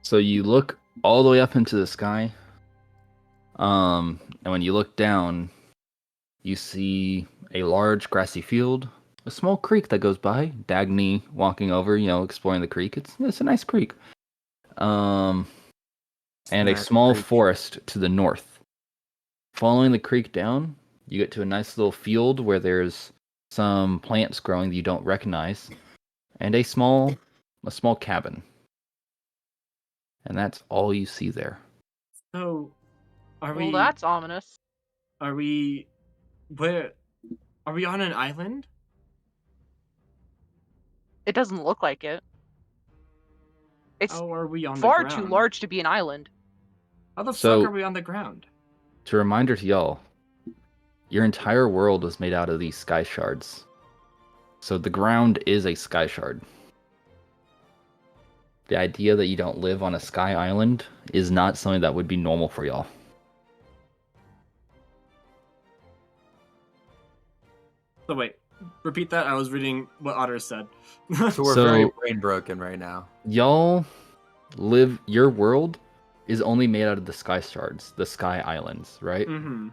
So you look all the way up into the sky, and when you look down, you see a large grassy field, a small creek that goes by. Dagny walking over, exploring the creek. It's a nice creek. And a small forest to the north. Following the creek down, you get to a nice little field where there's some plants growing that you don't recognize, and a small cabin. And that's all you see there.
So,
Well, that's ominous.
Are we on an island?
It doesn't look like it. It's
How are we on
far
the ground?
too large to be an island.
How the fuck are we on the ground?
To reminder to y'all, your entire world is made out of these sky shards. So the ground is a sky shard. The idea that you don't live on a sky island is not something that would be normal for y'all.
So wait, repeat that. I was reading what Otter said.
So we're very brain broken right now.
Your world is only made out of the sky shards, the sky islands, right?
Mm-hmm.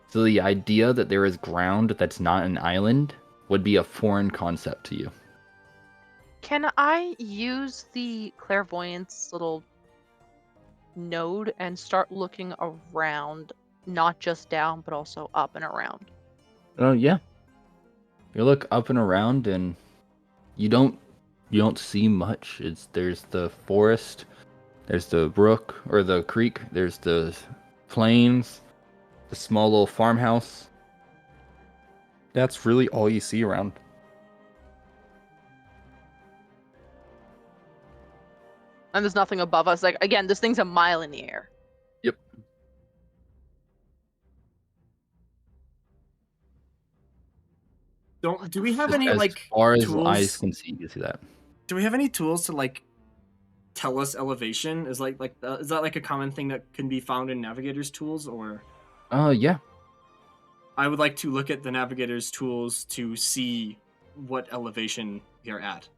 So the idea that there is ground that's not an island would be a foreign concept to you.
Can I use the clairvoyance little node and start looking around, not just down, but also up and around?
Oh yeah. You look up and around, and you don't see much. There's the forest, there's the brook or the creek, there's the plains, the small little farmhouse. That's really all you see around.
And there's nothing above us. Like, again, this thing's a mile in the air.
Yep.
Do we have any
As
like
far as eyes
tools?
can see, you see that.
Do we have any tools to like tell us elevation? Is is that like a common thing that can be found in navigator's tools? Or
Yeah.
I would like to look at the navigator's tools to see what elevation we are at.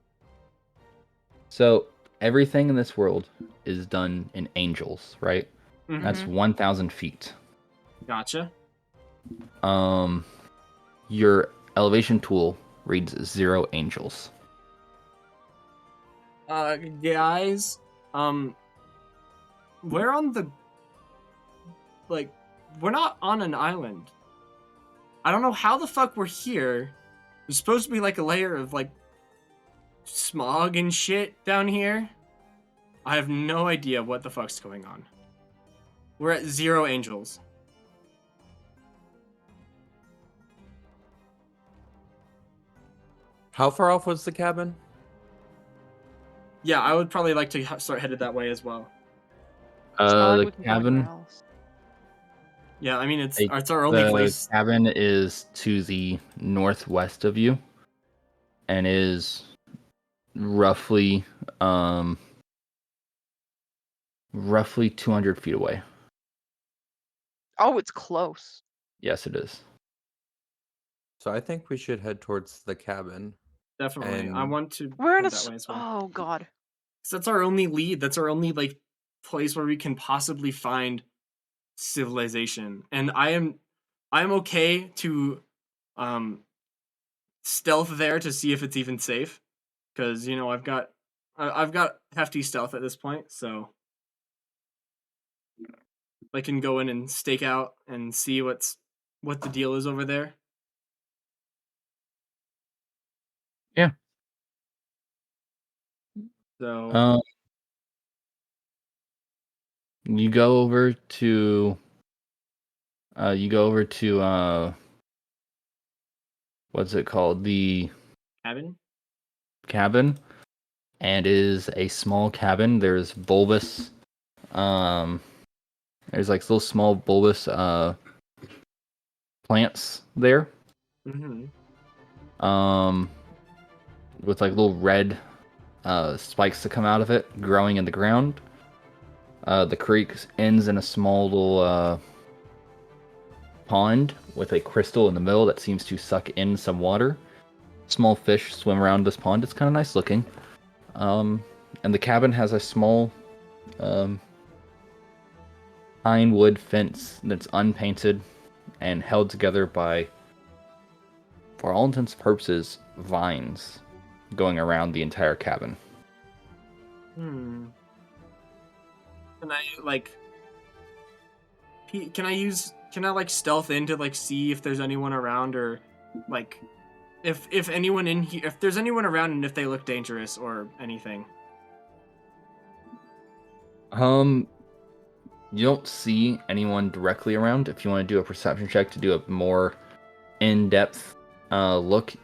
So everything in this world is done in angels, right?
Mhm.
That's 1,000 feet.
Gotcha.
Your elevation tool reads 0 angels.
Guys, we're on the we're not on an island. I don't know how the fuck we're here. There's supposed to be like a layer of like smog and shit down here. I have no idea what the fuck's going on. We're at 0 angels.
How far off was the cabin?
Yeah, I would probably like to start headed that way as well.
It's not like
The
we can go anywhere
cabin.
else.
Yeah, I mean it's our only place.
The cabin is to the northwest of you, and is roughly 200 feet away.
Oh, it's close.
Yes, it is.
So I think we should head towards the cabin.
Definitely, I
And
want to
We're in
head
a.
that way as well.
Oh God.
So that's our only lead. That's our only like place where we can possibly find civilization. And I'm okay to stealth there to see if it's even safe, because you know I've got hefty stealth at this point, so I can go in and stake out and see what the deal is over there.
Yeah.
So
you go over to what's it called? The cabin, and it is a small cabin. There's bulbous there's like little small bulbous plants there.
Mm-hmm.
With like little red spikes that come out of it, growing in the ground. The creek ends in a small little pond with a crystal in the middle that seems to suck in some water. Small fish swim around this pond. It's kind of nice looking. And the cabin has a small pine wood fence that's unpainted and held together by, for all intents and purposes, vines going around the entire cabin.
Can I like stealth in to like see if there's anyone around, or like if anyone in here, if there's anyone around and if they look dangerous or anything?
You don't see anyone directly around. If you want to do a perception check to do a more in-depth look,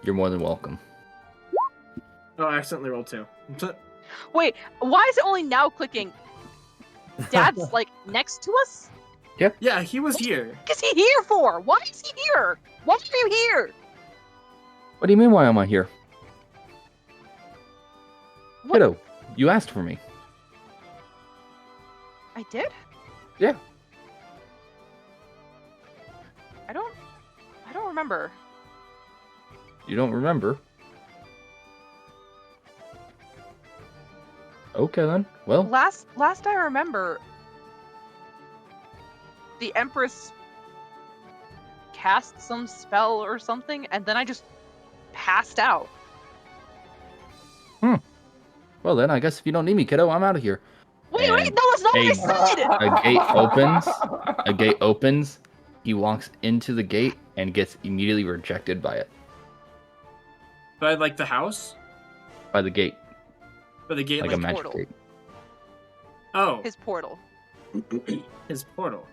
you're more than welcome.
Oh, I accidentally rolled 2.
Wait, why is it only now clicking? Dad's like next to us?
Yep.
Yeah, he was here.
What is he here for? Why is he here? Why are you here?
What do you mean, why am I here?
What?
Kiddo, you asked for me.
I did?
Yeah.
I don't remember.
You don't remember? Okay then. Well,
Last I remember, the Empress cast some spell or something, and then I just passed out.
Well, then, I guess if you don't need me, kiddo, I'm out of here.
Wait,
And
no, that's not what I said!
a gate opens. A gate opens. He walks into the gate and gets immediately rejected by it.
By like the house?
By the gate.
By the gate,
Like
like
a magic
portal.
gate.
Oh,
His portal.
his portal.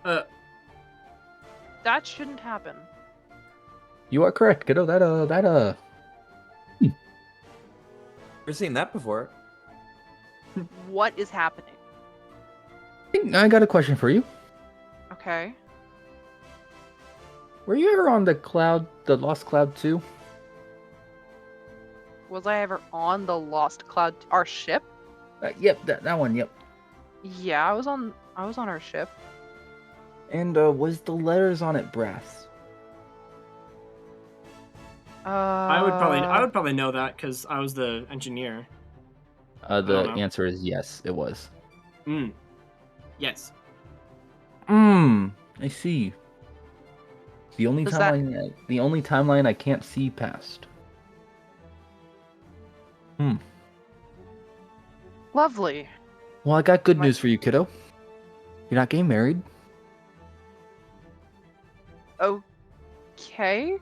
That shouldn't happen.
You are correct, kiddo. That
Never seen that before.
What is happening?
I got a question for you.
Okay.
Were you ever on the Lost Cloud 2?
Was I ever on the Lost Cloud, our ship?
Yep, that one, yep.
Yeah, I was on our ship.
And was the letters on it brass?
I would probably know that because I was the engineer.
The
know.
answer is yes, it was.
Yes.
I see. The only
Does that-
timeline I can't see past.
Lovely.
Well, I got good news for you, kiddo. You're not getting married.
Okay.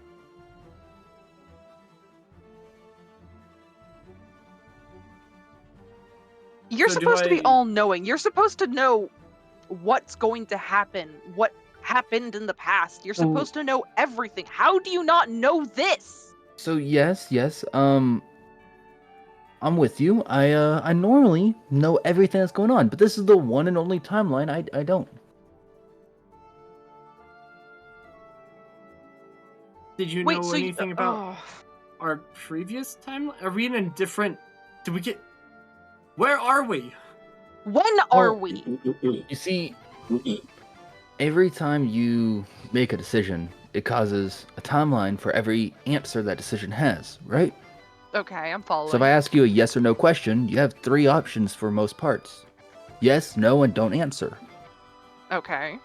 You're
So do
supposed to be
I-
all-knowing. You're supposed to know what's going to happen, what happened in the past. You're supposed to know everything. How do you not know this?
So yes, I'm with you. I normally know everything that's going on, but this is the one and only timeline I don't.
Did you
Wait,
know
so
anything about our previous timeline? Are we in a different? Did we get? Where are we?
when are we?
You see, every time you make a decision, it causes a timeline for every answer that decision has, right?
Okay, I'm following.
So if I ask you a yes or no question, you have 3 options for most parts. Yes, no, and don't answer.
Okay.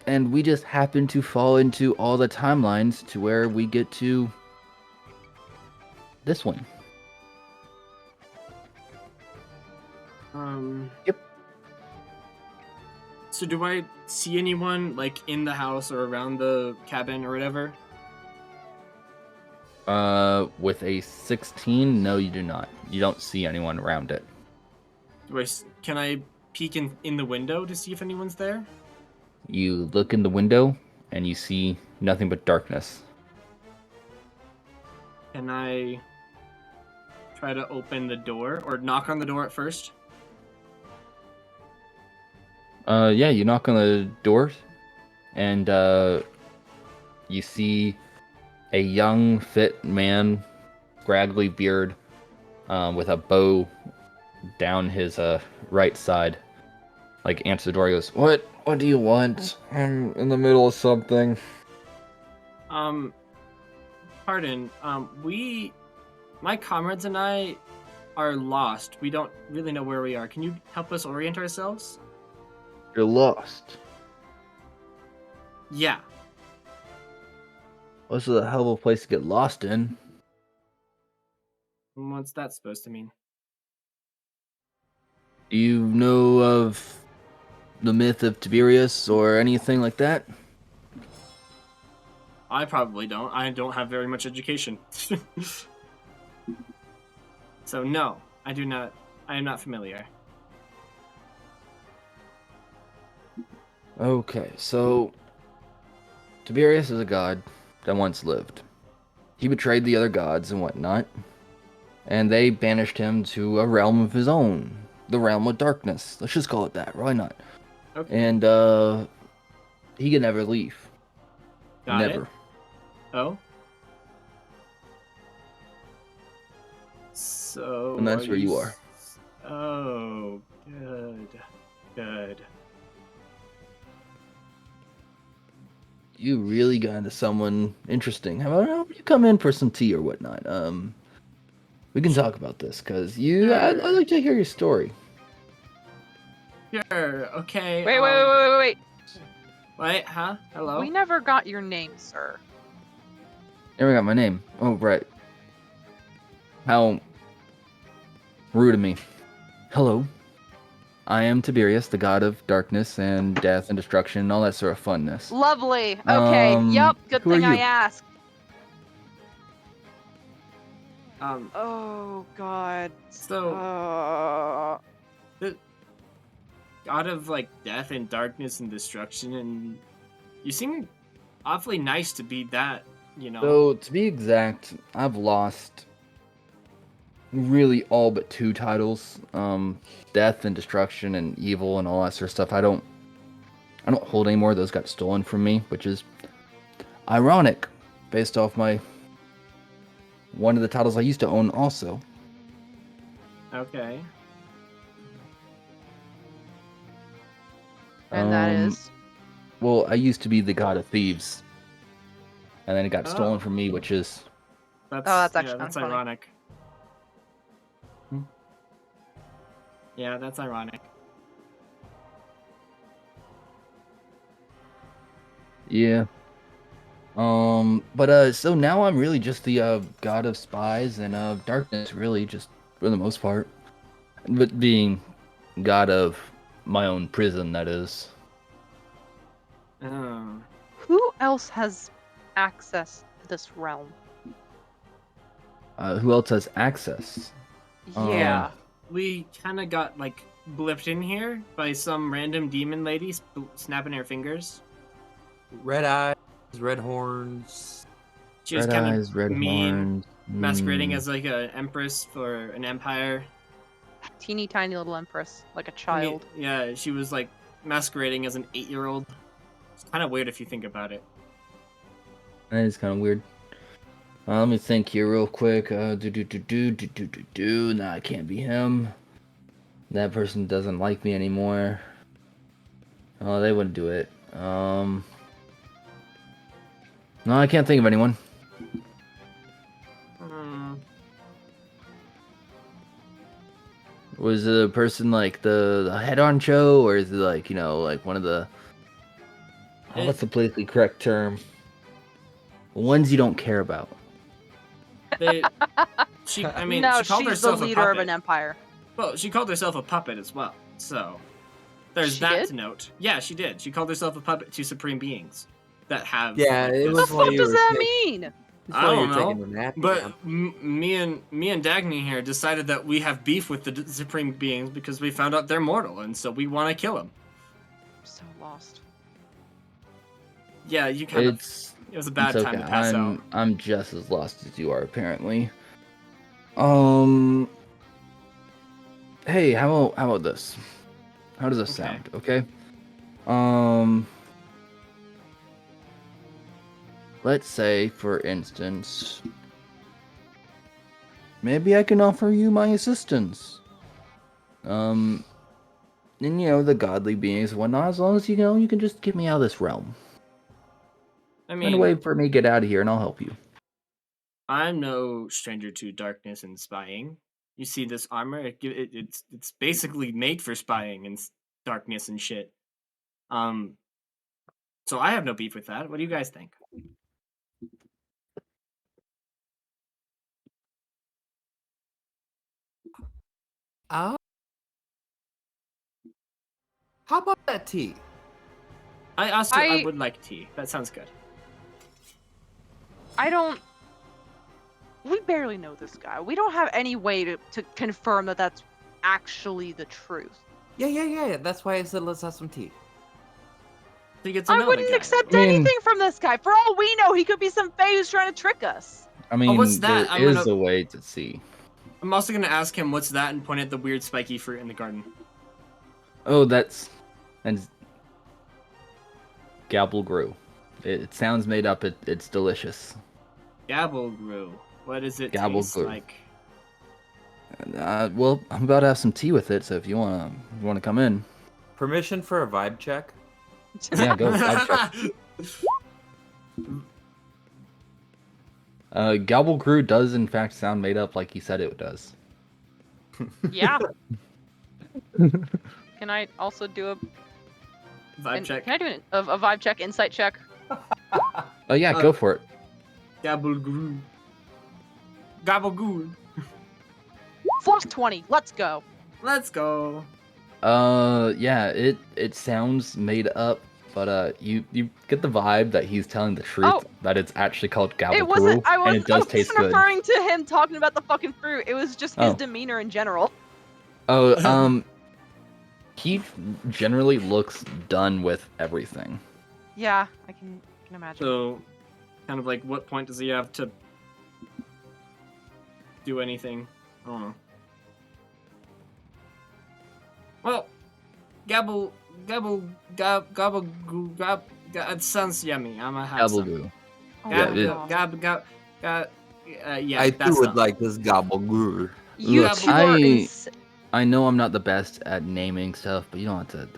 And we just happen to fall into all the timelines to where we get to this one. Yep.
So do I see anyone like in the house or around the cabin or whatever?
With a 16, no, you do not. You don't see anyone around it.
Can I peek in the window to see if anyone's there?
You look in the window and you see nothing but darkness.
Can I try to open the door or knock on the door at first?
Yeah, you knock on the door and you see a young, fit man, scraggly beard, with a bow down his right side. Like, answer the door. He goes, What do you want? I'm in the middle of something.
Pardon. My comrades and I are lost. We don't really know where we are. Can you help us orient ourselves?
You're lost.
Yeah.
This is a hell of a place to get lost in.
What's that supposed to mean?
Do you know of the myth of Tiberius or anything like that?
I probably don't. I don't have very much education. So no, I do not. I am not familiar.
Okay, so Tiberius is a god that once lived. He betrayed the other gods and whatnot, and they banished him to a realm of his own, the realm of darkness. Let's just call it that. Why not?
Okay.
And he could never leave.
Got
Never.
it. Oh. So.
And that's where you are.
Oh, good.
You really got into someone interesting. How about you come in for some tea or whatnot? We can talk about this because I'd like to hear your story.
Sure. Okay.
Wait.
Wait. Huh? Hello.
We never got your name, sir.
Never got my name. Oh, right. How rude of me. Hello. I am Tiberius, the god of darkness and death and destruction and all that sort of funness.
Lovely. Okay. Yep. Good
Who are
thing I
you?
asked.
Um,
Oh God.
so the god of like death and darkness and destruction, and you seem awfully nice to be that, you know.
So, to be exact, I've lost really all but 2 titles. Death and destruction and evil and all that sort of stuff. I don't hold any more. Those got stolen from me, which is ironic, based off one of the titles I used to own also.
Okay.
And that is.
Well, I used to be the god of thieves, and then it got stolen
Oh.
from me, which is
That's actually
that's
kinda funny.
ironic. Yeah, that's ironic.
yeah. But so now I'm really just the god of spies and darkness, really, just for the most part. But being god of my own prison, that is.
Oh.
Who else has access to this realm?
Who else has access?
Yeah.
We kind of got like blipped in here by some random demon lady snapping her fingers.
Red eyes, red horns.
She was
Red
kind
eyes,
of
red
mean,
horns.
masquerading as like an empress for an empire.
Teeny tiny little empress, like a
I mean,
child.
yeah, she was like masquerading as an 8-year-old. It's kind of weird if you think about it.
That is kind of weird. Let me think here real quick. Nah, it can't be him. That person doesn't like me anymore. Oh, they wouldn't do it. No, I can't think of anyone. Was the person like the head honcho, or is it like, like one of the... what's the politically correct term? Ones you don't care about.
She
No,
called
she's
herself
the
a
leader
puppet.
of an empire.
Well, she called herself a puppet as well. So there's
She
that
did?
to note. Yeah, she did. She called herself a puppet to supreme beings that have.
Yeah,
like,
it
this-
What
was
the
while
fuck
you
does
were
that
taking-
mean?
It's
I
while
don't
you're taking
know.
a nap.
But me and Dagny here decided that we have beef with the supreme beings because we found out they're mortal, and so we want to kill them.
I'm so lost.
Yeah, you kind of. It was a bad time to pass out.
I'm just as lost as you are, apparently. Hey, how about this? How does this sound? Okay. Let's say, for instance, maybe I can offer you my assistance. And the godly beings and whatnot, as long as you can just get me out of this realm.
I
Find a way for me to get out of here, and I'll help you.
I'm no stranger to darkness and spying. You see this armor? It's basically made for spying and darkness and shit. So I have no beef with that. What do you guys think?
How about that tea?
I would like tea. That sounds good.
We barely know this guy. We don't have any way to confirm that that's actually the truth.
Yeah. That's why I said let's have some tea.
I wouldn't accept anything from this guy. For all we know, he could be some fae who's trying to trick us.
I mean,
what's that?
there is a way to see.
I'm also going to ask him what's that and point at the weird spiky fruit in the garden.
Oh, that's Gabblegrew. It sounds made up. It's delicious.
Gabblegrew. What does it taste
Gabblegrew.
like?
Well, I'm about to have some tea with it, so if you wanna come in.
Permission for a vibe check?
Yeah, go vibe check. Gabblegrew does in fact sound made up like he said it does.
Yeah. Can I also do a
vibe check?
Can I do a vibe check, insight check?
Oh yeah, go for it.
Gabagool. Gabagool.
Floss 20. Let's go.
Let's go.
Yeah, it sounds made up, but you get the vibe that he's telling the truth,
Oh.
that it's actually called
It wasn't.
Gabagool, and it does taste
wasn't
good.
referring to him talking about the fucking fruit. It was just his
Oh.
demeanor in general.
Oh, he generally looks done with everything.
Yeah, I can imagine.
So, kind of like, what point does he have to do anything? I don't know. Well, gabble, it sounds yummy. I'm gonna have some.
Gabagool.
Oh
Yeah,
my God.
Yeah,
I
that's
too would
not-
like this gabagool.
You
Look,
two are
I know I'm not the best at naming stuff, but you don't have to.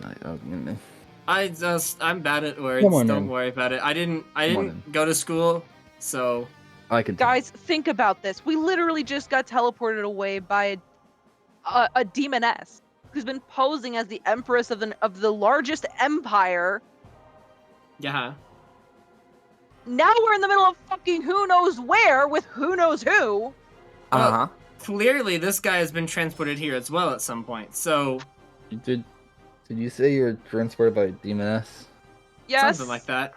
I'm bad at words.
Come on
Don't
in.
worry about it. I didn't
in.
go to school, so
I can tell.
Guys, think about this. We literally just got teleported away by a demoness who's been posing as the empress of the largest empire.
yeah.
Now we're in the middle of fucking who knows where with who knows who.
Uh-huh.
Clearly, this guy has been transported here as well at some point. So
Did you say you're transported by demoness?
Yes.
something like that.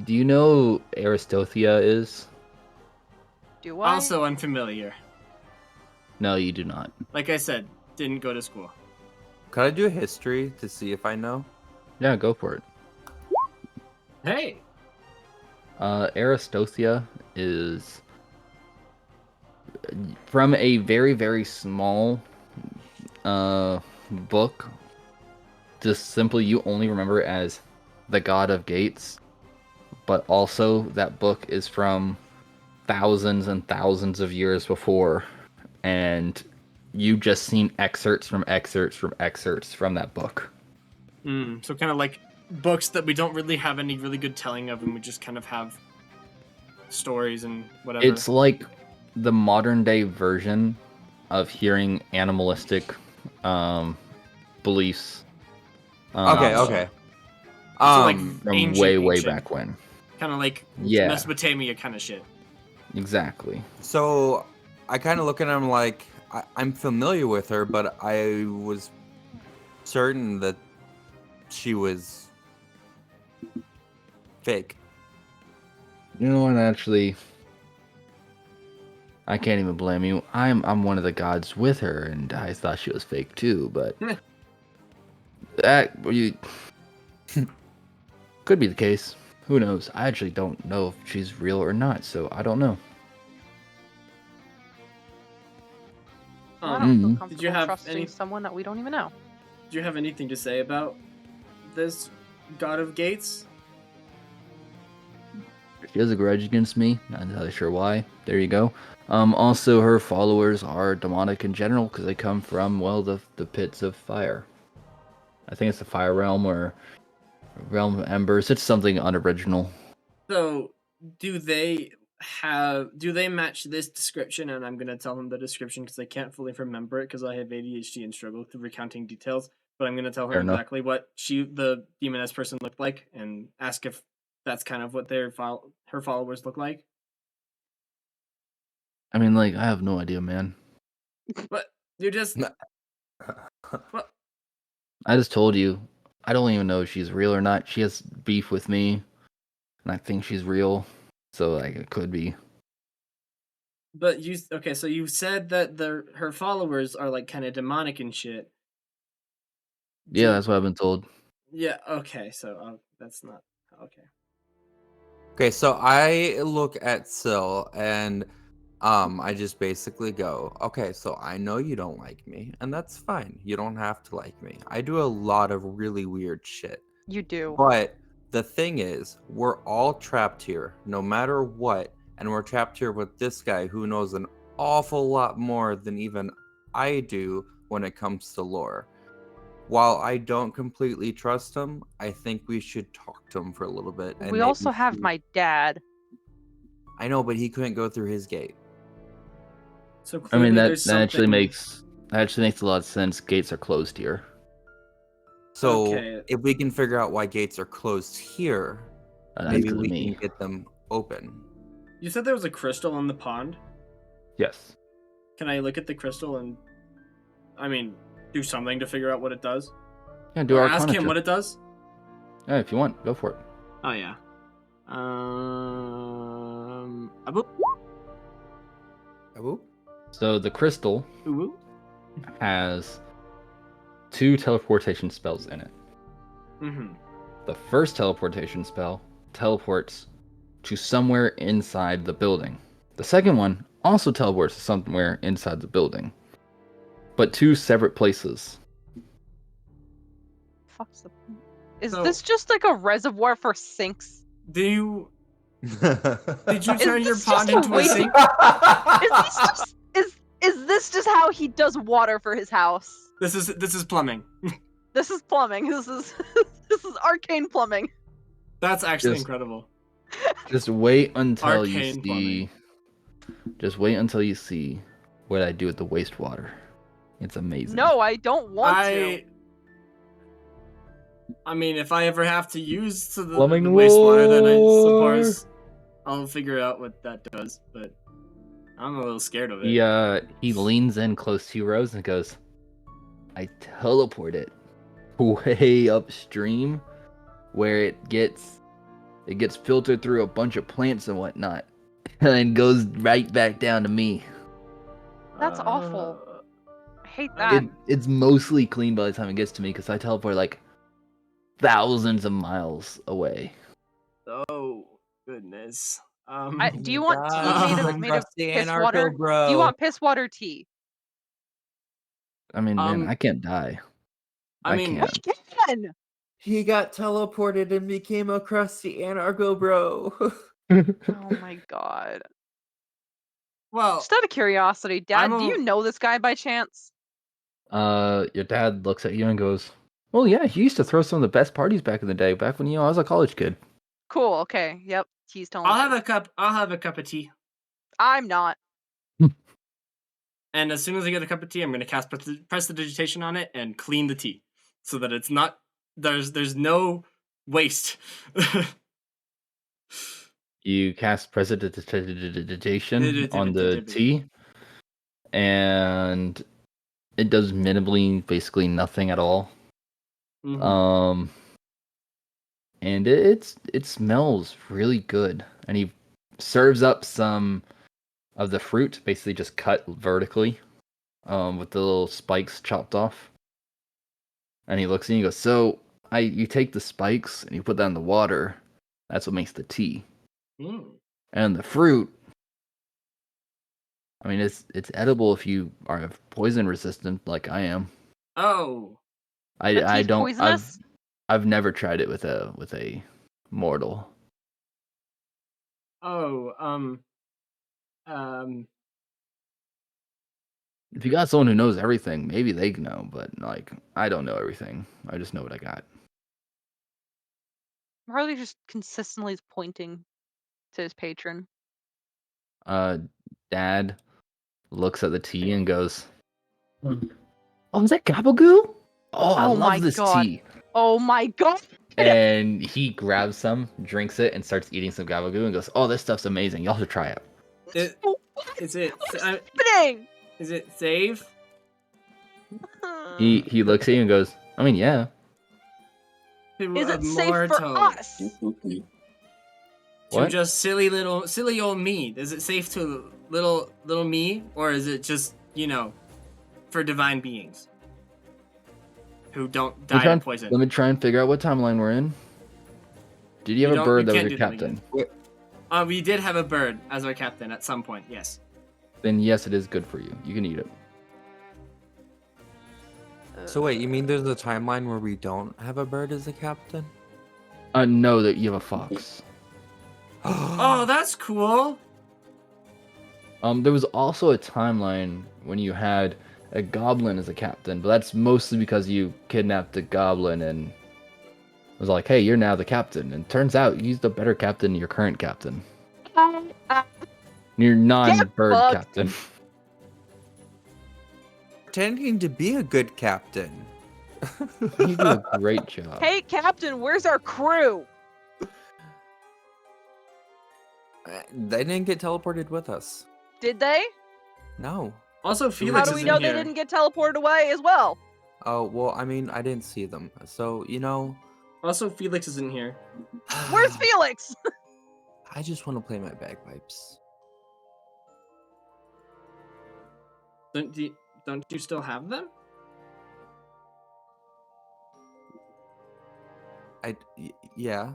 Do you know who Aristothia is?
Do I?
Also unfamiliar.
No, you do not.
Like I said, didn't go to school.
Could I do a history to see if I know?
Yeah, go for it.
Hey.
Aristothia is from a very, very small book. Just simply, you only remember it as the God of Gates, but also that book is from thousands and thousands of years before, and you just seen excerpts from that book.
So kind of like books that we don't really have any really good telling of, and we just kind of have stories and whatever.
It's like the modern day version of hearing animalistic beliefs.
Okay.
So like
From
ancient,
way back when.
Kind of like
Yeah.
Mesopotamia kind of shit.
Exactly.
So I kind of look at him like I'm familiar with her, but I was certain that she was fake.
You know what? Actually, I can't even blame you. I'm one of the gods with her, and I thought she was fake too. But that could be the case. Who knows? I actually don't know if she's real or not, so I don't know.
I don't feel
Mhm.
comfortable
Did you have
trusting
any-
someone that we don't even know.
Do you have anything to say about this God of Gates?
She has a grudge against me. Not entirely sure why. There you go. Also, her followers are demonic in general because they come from, well, the pits of fire. I think it's the fire realm or realm of embers. It's something unoriginal.
So, do they match this description? And I'm gonna tell them the description because I can't fully remember it because I have ADHD and struggle with recounting details. But I'm gonna tell her
Fair enough.
exactly what the demoness person looked like and ask if that's kind of what her followers look like.
I mean, like, I have no idea, man.
But you just
I just told you. I don't even know if she's real or not. She has beef with me, and I think she's real. So, like, it could be.
But so you said that her followers are like kind of demonic and shit.
Yeah, that's what I've been told.
Yeah. Okay. So that's not okay.
Okay, so I look at Syl and I just basically go, okay, so I know you don't like me, and that's fine. You don't have to like me. I do a lot of really weird shit.
You do.
But the thing is, we're all trapped here, no matter what, and we're trapped here with this guy who knows an awful lot more than even I do when it comes to lore. While I don't completely trust him, I think we should talk to him for a little bit. And
We also
maybe
have
see-
my dad.
I know, but he couldn't go through his gate.
So
I
clearly
mean, that
there's
actually
something-
makes a lot of sense. Gates are closed here.
So
Okay.
if we can figure out why gates are closed here,
That's
Maybe
'cause of
we
me.
can get them open.
You said there was a crystal in the pond.
Yes.
Can I look at the crystal and, do something to figure out what it does?
Yeah, do
Or
our
ask him what it does?
Yeah, if you want, go for it.
Oh yeah. Aboop.
Oh,
So the crystal
Ooh.
has 2 teleportation spells in it.
Mm-hmm.
The first teleportation spell teleports to somewhere inside the building. The second one also teleports to somewhere inside the building, but 2 separate places.
Fuck's the... Is
So-
this just like a reservoir for sinks?
Did you turn your
this
pond
just a
into a
waste-
sink?
Is this just how he does water for his house?
This is plumbing.
This is plumbing. This is this is arcane plumbing.
That's actually
Yes.
incredible.
Just wait until you
Arcane
see.
plumbing.
Just wait until you see what I do with the wastewater. It's amazing.
No, I don't want to.
If I ever have to use the
Plumbing
wastewater, then I
lore.
suppose I'll figure out what that does. But I'm a little scared of it.
He leans in close to you, Rose, and goes, I teleport it way upstream where it gets filtered through a bunch of plants and whatnot. And then goes right back down to me.
That's awful. I hate
I
that.
mean-
It's mostly clean by the time it gets to me because I teleport like thousands of miles away.
Oh goodness.
Do you want tea made of piss water?
bro.
Do you want piss water tea?
I mean, man,
Um,
I can't die.
I
I
mean-
can't.
I can.
He got teleported and became a crusty anarcho bro.
Oh my god.
Well,
Just out of curiosity, Dad,
I'm
do you know this guy by chance?
Your dad looks at you and goes, well, yeah, he used to throw some of the best parties back in the day, back when, I was a college kid.
Cool. Okay. Yep. He's telling
I'll
me.
have a cup of tea.
I'm not.
And as soon as I get a cup of tea, I'm gonna cast prestidigitation on it and clean the tea, so that it's not there's no waste.
You cast prestidigitation on the tea, and it does minimally, basically nothing at all.
Mhm.
And it smells really good. And he serves up some of the fruit, basically just cut vertically, with the little spikes chopped off. And he looks at you and goes, so you take the spikes and you put that in the water. That's what makes the tea.
Mm.
And the fruit, I mean, it's edible if you are poison resistant, like I am.
Oh,
I don't.
Poisonous?
I've never tried it with a mortal.
oh,
If you got someone who knows everything, maybe they know. But like, I don't know everything. I just know what I got.
Harley just consistently is pointing to his patron.
Dad looks at the tea and goes, "Oh, is that gabagoo? Oh, I
Oh my
love this
God.
tea."
Oh my god!
And he grabs some, drinks it, and starts eating some gabagoo and goes, "Oh, this stuff's amazing. Y'all should try it."
is it
Happening?
is it safe?
He looks at you and goes, "I mean, yeah."
Is it safe for us?
To
What?
just silly old me? Is it safe to little me, or is it just for divine beings who don't die of poison?
Let me try and figure out what timeline we're in. Did you have a bird that was your captain?
We did have a bird as our captain at some point. Yes.
Then yes, it is good for you. You can eat it.
So wait, you mean there's a timeline where we don't have a bird as a captain?
No, that you have a fox.
Oh, that's cool.
There was also a timeline when you had a goblin as a captain, but that's mostly because you kidnapped a goblin and was like, "Hey, you're now the captain." And turns out he's the better captain than your current captain. Your non-bird
fucked.
captain.
Pretending to be a good captain.
You do a great job.
Hey, Captain, where's our crew?
They didn't get teleported with us.
Did they?
No.
Also,
How
Felix
do
is
we
in
know
here.
they didn't get teleported away as well?
Oh, well, I mean, I didn't see them. So,
Also, Felix is in here.
Where's Felix?
I just want to play my bagpipes.
Don't you still have them?
Yeah.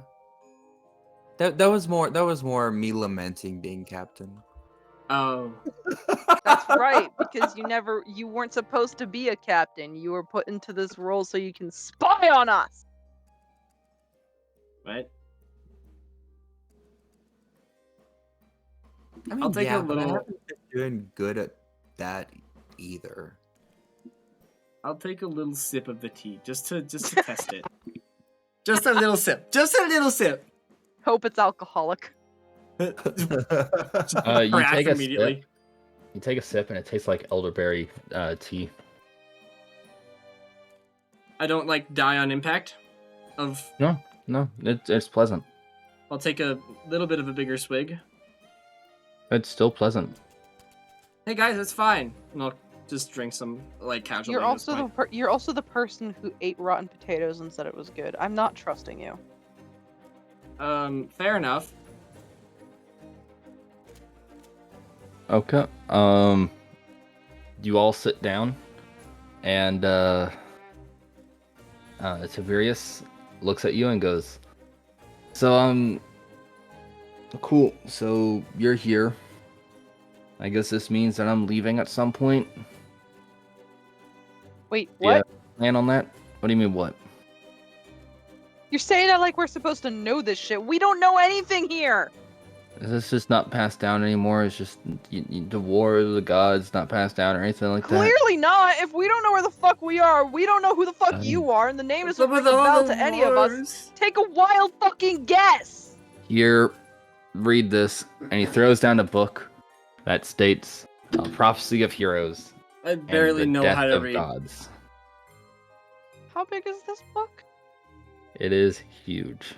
That was more me lamenting being captain.
Oh.
That's right, because you weren't supposed to be a captain. You were put into this role so you can spy on us.
Right.
I mean,
I'll take a
but I
little.
haven't been doing good at that either.
I'll take a little sip of the tea just to test it. Just a little sip. Just a little sip.
Hope it's alcoholic.
You
Crash
take a
immediately.
sip. You take a sip and it tastes like elderberry tea.
I don't like die on impact.
No, it's pleasant.
I'll take a little bit of a bigger swig.
It's still pleasant.
Hey guys, it's fine. And I'll just drink some like casually.
You're
at this
also
point.
you're also the person who ate rotten potatoes and said it was good. I'm not trusting you.
Fair enough.
Okay. You all sit down, and Tiberius looks at you and goes, "So cool. So you're here. I guess this means that I'm leaving at some point.
Wait,
Do you have
what?
a plan on that? What do you mean, what?
You're saying that like we're supposed to know this shit. We don't know anything here.
Is this just not passed down anymore? It's just the war of the gods not passed down or anything like that?
Clearly not. If we don't know where the fuck we are, we don't know who the fuck you are, and the name doesn't ring a bell to any of us. Take a wild fucking guess.
Here, read this, and he throws down a book that states Prophecy of Heroes
I
and
barely
the
know
Death
how to
of
read.
Gods.
How big is this book?
It is huge.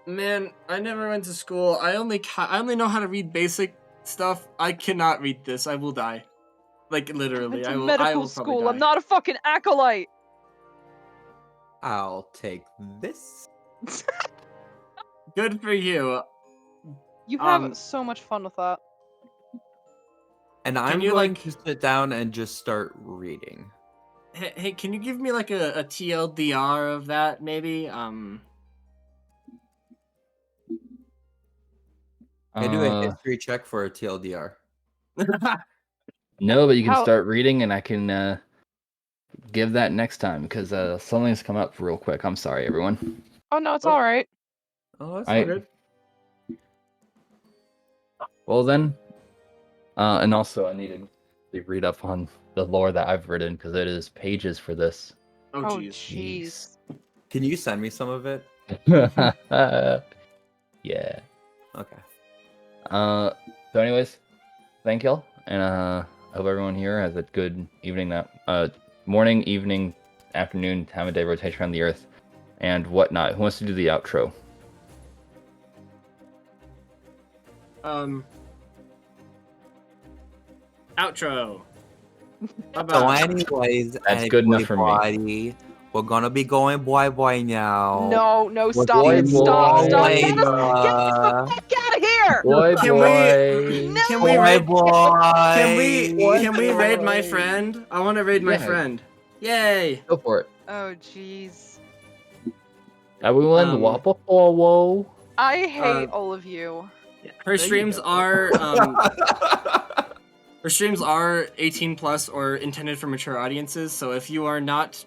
Man, I never went to school. I only know how to read basic stuff. I cannot read this. I will die. Like
I
literally,
went to
I will
medical
probably
school.
die.
I'm not a fucking acolyte.
I'll take this.
Good for you.
You have so much fun with that.
And I'm
you,
going
like-
to sit down and just start reading.
Hey, can you give me like a TLDR of that, maybe?
Can I do a history check for a TLDR?
No, but you can
How-
start reading, and I can give that next time because something's come up real quick. I'm sorry, everyone.
Oh no, it's
Oh.
all right.
Oh, that's
I-
all
good.
Well then, and also I needed to read up on the lore that I've written because it is pages for this.
Oh
Oh
jeez.
jeez.
Can you send me some of it?
Yeah.
Okay.
So anyways, thank y'all, and I hope everyone here has a good evening now. Morning, evening, afternoon, time of day rotation around the earth, and whatnot. Who wants to do the outro?
Outro.
So
Bye-bye.
anyways,
That's good enough for me.
everybody, we're gonna be going boy now.
No,
We're
stop,
boy,
stop, stop.
boy.
Get us the fuck out of here!
Boy,
Can
boy.
No!
Can we
Boy,
raid?
boy.
Can we raid my
boy.
friend? I want to raid my
Yeah.
friend. Yay!
Go for it.
Oh jeez.
Everyone, wappa whoa.
I hate all of you.
Her
you
streams
don't.
are her streams are 18 plus or intended for mature audiences. So if you are not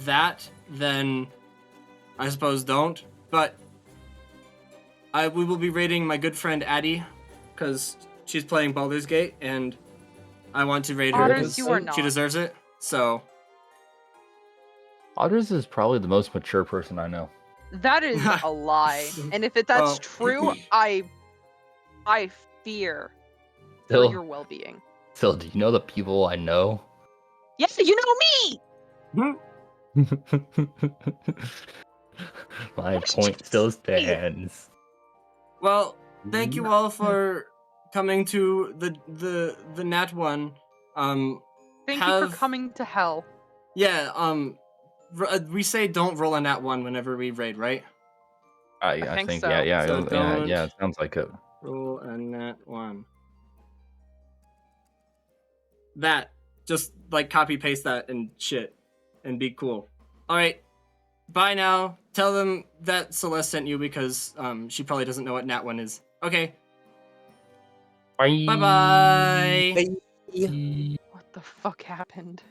that, then I suppose don't. But we will be raiding my good friend Addie because she's playing Baldur's Gate and I want to raid her
Otters,
because
you are
she
not.
deserves it. So
Otters is probably the most mature person I know.
That is a lie. And if that's
Well-
true, I fear for
Still,
your well-being.
do you know the people I know?
Yeah, you know me!
My point still stands.
well, thank you all for coming to the Nat 1.
Thank you for coming to hell.
Yeah, we say don't roll a Nat 1 whenever we raid, right?
I
think
think
so.
So don't
yeah, it sounds like it.
roll a Nat 1. That. Just, like, copy-paste that and shit. And be cool. Alright. Bye now. Tell them that Celeste sent you because she probably doesn't know what Nat 1 is. Okay.
Bye.
Bye-bye.
Bye.
What the fuck happened?